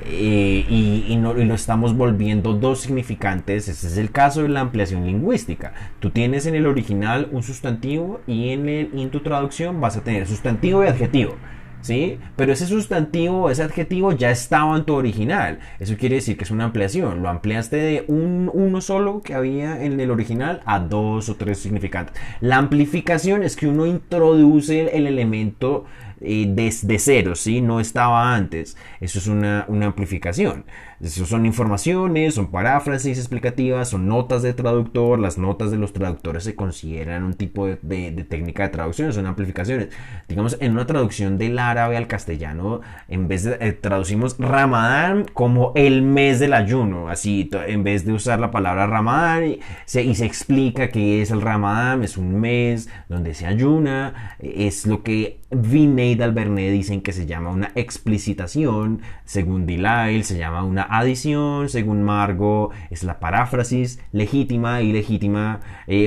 y lo estamos volviendo dos significantes. Ese es el caso de la ampliación lingüística. Tú tienes en el original un sustantivo y en tu traducción vas a tener sustantivo y adjetivo, ¿sí? Pero ese sustantivo, ese adjetivo ya estaba en tu original. Eso quiere decir que es una ampliación. Lo ampliaste de uno solo que había en el original a dos o tres significantes. La amplificación es que uno introduce el elemento desde cero, ¿sí? No estaba antes. Eso es una amplificación. Eso son informaciones, son paráfrasis explicativas, son notas de traductor. Las notas de los traductores se consideran un tipo de técnica de traducción, son amplificaciones. Digamos, en una traducción del árabe al castellano, en vez de traducimos Ramadán como el mes del ayuno, así, en vez de usar la palabra Ramadán, y se explica que es el Ramadán, es un mes donde se ayuna, es lo que Vinay y Dalbernet dicen que se llama una explicitación. Según Delisle se llama una adición. Según Margot es la paráfrasis legítima y ilegítima,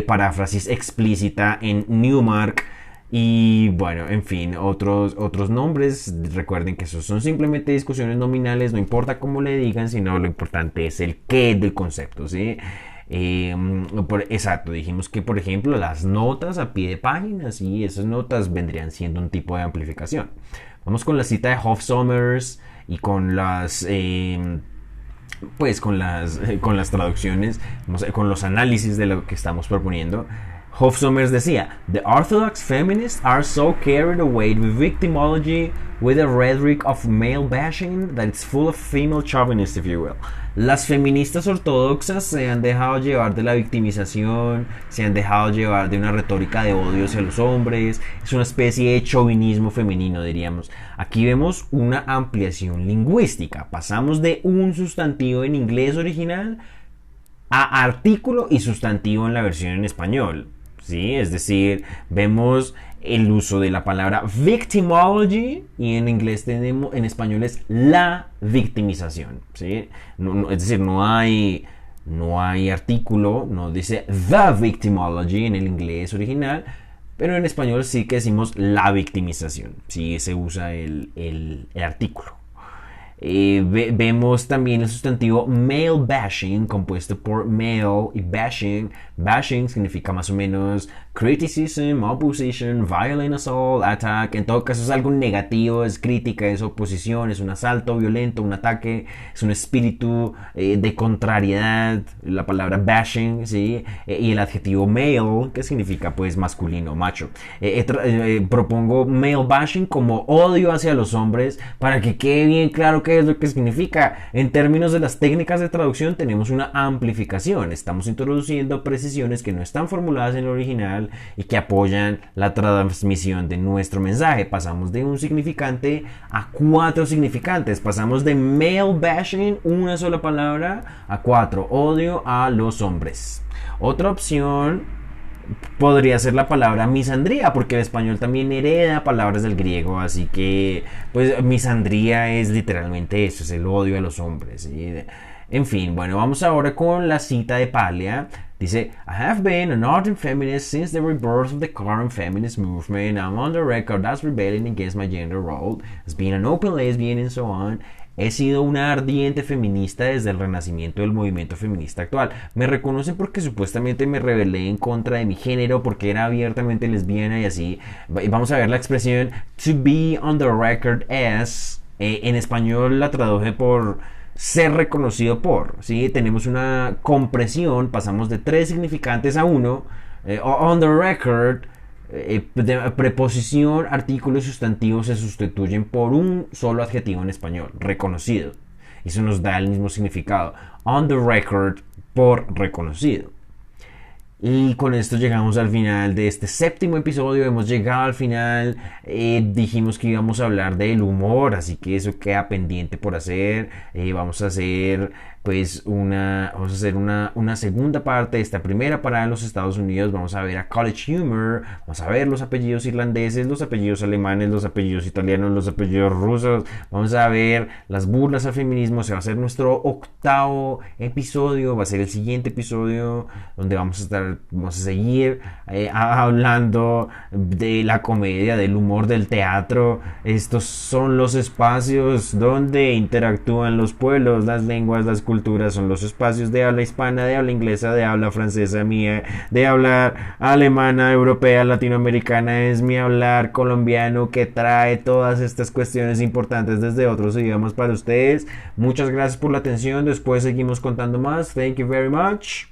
paráfrasis explícita en Newmark. Y bueno, en fin, otros nombres. Recuerden que esos son simplemente discusiones nominales, no importa cómo le digan, sino lo importante es el qué del concepto, ¿sí? Exacto, dijimos que por ejemplo las notas a pie de página, sí, esas notas vendrían siendo un tipo de amplificación. Vamos con la cita de Hoff Sommers y con las con las traducciones, con los análisis de lo que estamos proponiendo. Hoff Sommers decía: The orthodox feminists are so carried away with victimology, with a rhetoric of male bashing, that it's full of female chauvinists, if you will. Las feministas ortodoxas se han dejado llevar de la victimización, se han dejado llevar de una retórica de odio hacia los hombres. Es una especie de chauvinismo femenino, diríamos. Aquí vemos una ampliación lingüística. Pasamos de un sustantivo en inglés original a artículo y sustantivo en la versión en español, ¿sí? Es decir, vemos el uso de la palabra victimology y en inglés en español es la victimización, ¿sí? Es decir, no hay artículo, no dice the victimology en el inglés original, Pero en español sí que decimos la victimización, sí se usa el artículo. Vemos también el sustantivo male bashing, compuesto por male y bashing. Bashing significa más o menos criticism, opposition, violent assault, attack. En todo caso es algo negativo, es crítica, es oposición, es un asalto violento, un ataque, es un espíritu de contrariedad. La palabra bashing, ¿sí? Y el adjetivo male, que significa pues masculino, macho. Propongo male bashing como odio hacia los hombres para que quede bien claro qué es lo que significa. En términos de las técnicas de traducción tenemos una amplificación. Estamos introduciendo precisiones que no están formuladas en el original y que apoyan la transmisión de nuestro mensaje. Pasamos de un significante a 4 significantes. Pasamos de male bashing, una sola palabra, a 4. Odio a los hombres. Otra opción podría ser la palabra misandría, porque el español también hereda palabras del griego, así que pues misandría es literalmente eso, es el odio a los hombres, ¿sí? En fin, bueno, vamos ahora con la cita de Paglia. Dice, I have been an ardent feminist since the rebirth of the current feminist movement. I'm on the record as rebelling against my gender role, as being an open lesbian and so on. He sido una ardiente feminista desde el renacimiento del movimiento feminista actual. Me reconocen porque supuestamente me rebelé en contra de mi género, porque era abiertamente lesbiana y así. Vamos a ver la expresión to be on the record as. En español la traduje por ser reconocido por. ¿Sí? Tenemos una compresión, pasamos de 3 significantes a 1. On the record. Preposición, artículo y sustantivo se sustituyen por un solo adjetivo en español, reconocido. Eso nos da el mismo significado. On the record, por reconocido. Y con esto llegamos al final de este 7º episodio. Hemos llegado al final. Dijimos que íbamos a hablar del humor, así que eso queda pendiente por hacer. Vamos a hacer pues una segunda parte de esta primera parada en los Estados Unidos. Vamos a ver a College Humor, vamos a ver los apellidos irlandeses, los apellidos alemanes, los apellidos italianos, los apellidos rusos. Vamos a ver las burlas al feminismo. Se va a hacer nuestro 8º episodio, va a ser el siguiente episodio donde vamos a seguir hablando de la comedia, del humor, del teatro. Estos son los espacios donde interactúan los pueblos, las lenguas, las culturas. Son los espacios de habla hispana, de habla inglesa, de habla francesa mía, de habla alemana, europea, latinoamericana. Es mi hablar colombiano que trae todas estas cuestiones importantes desde otros idiomas para ustedes. Muchas gracias por la atención. Después seguimos contando más. Thank you very much.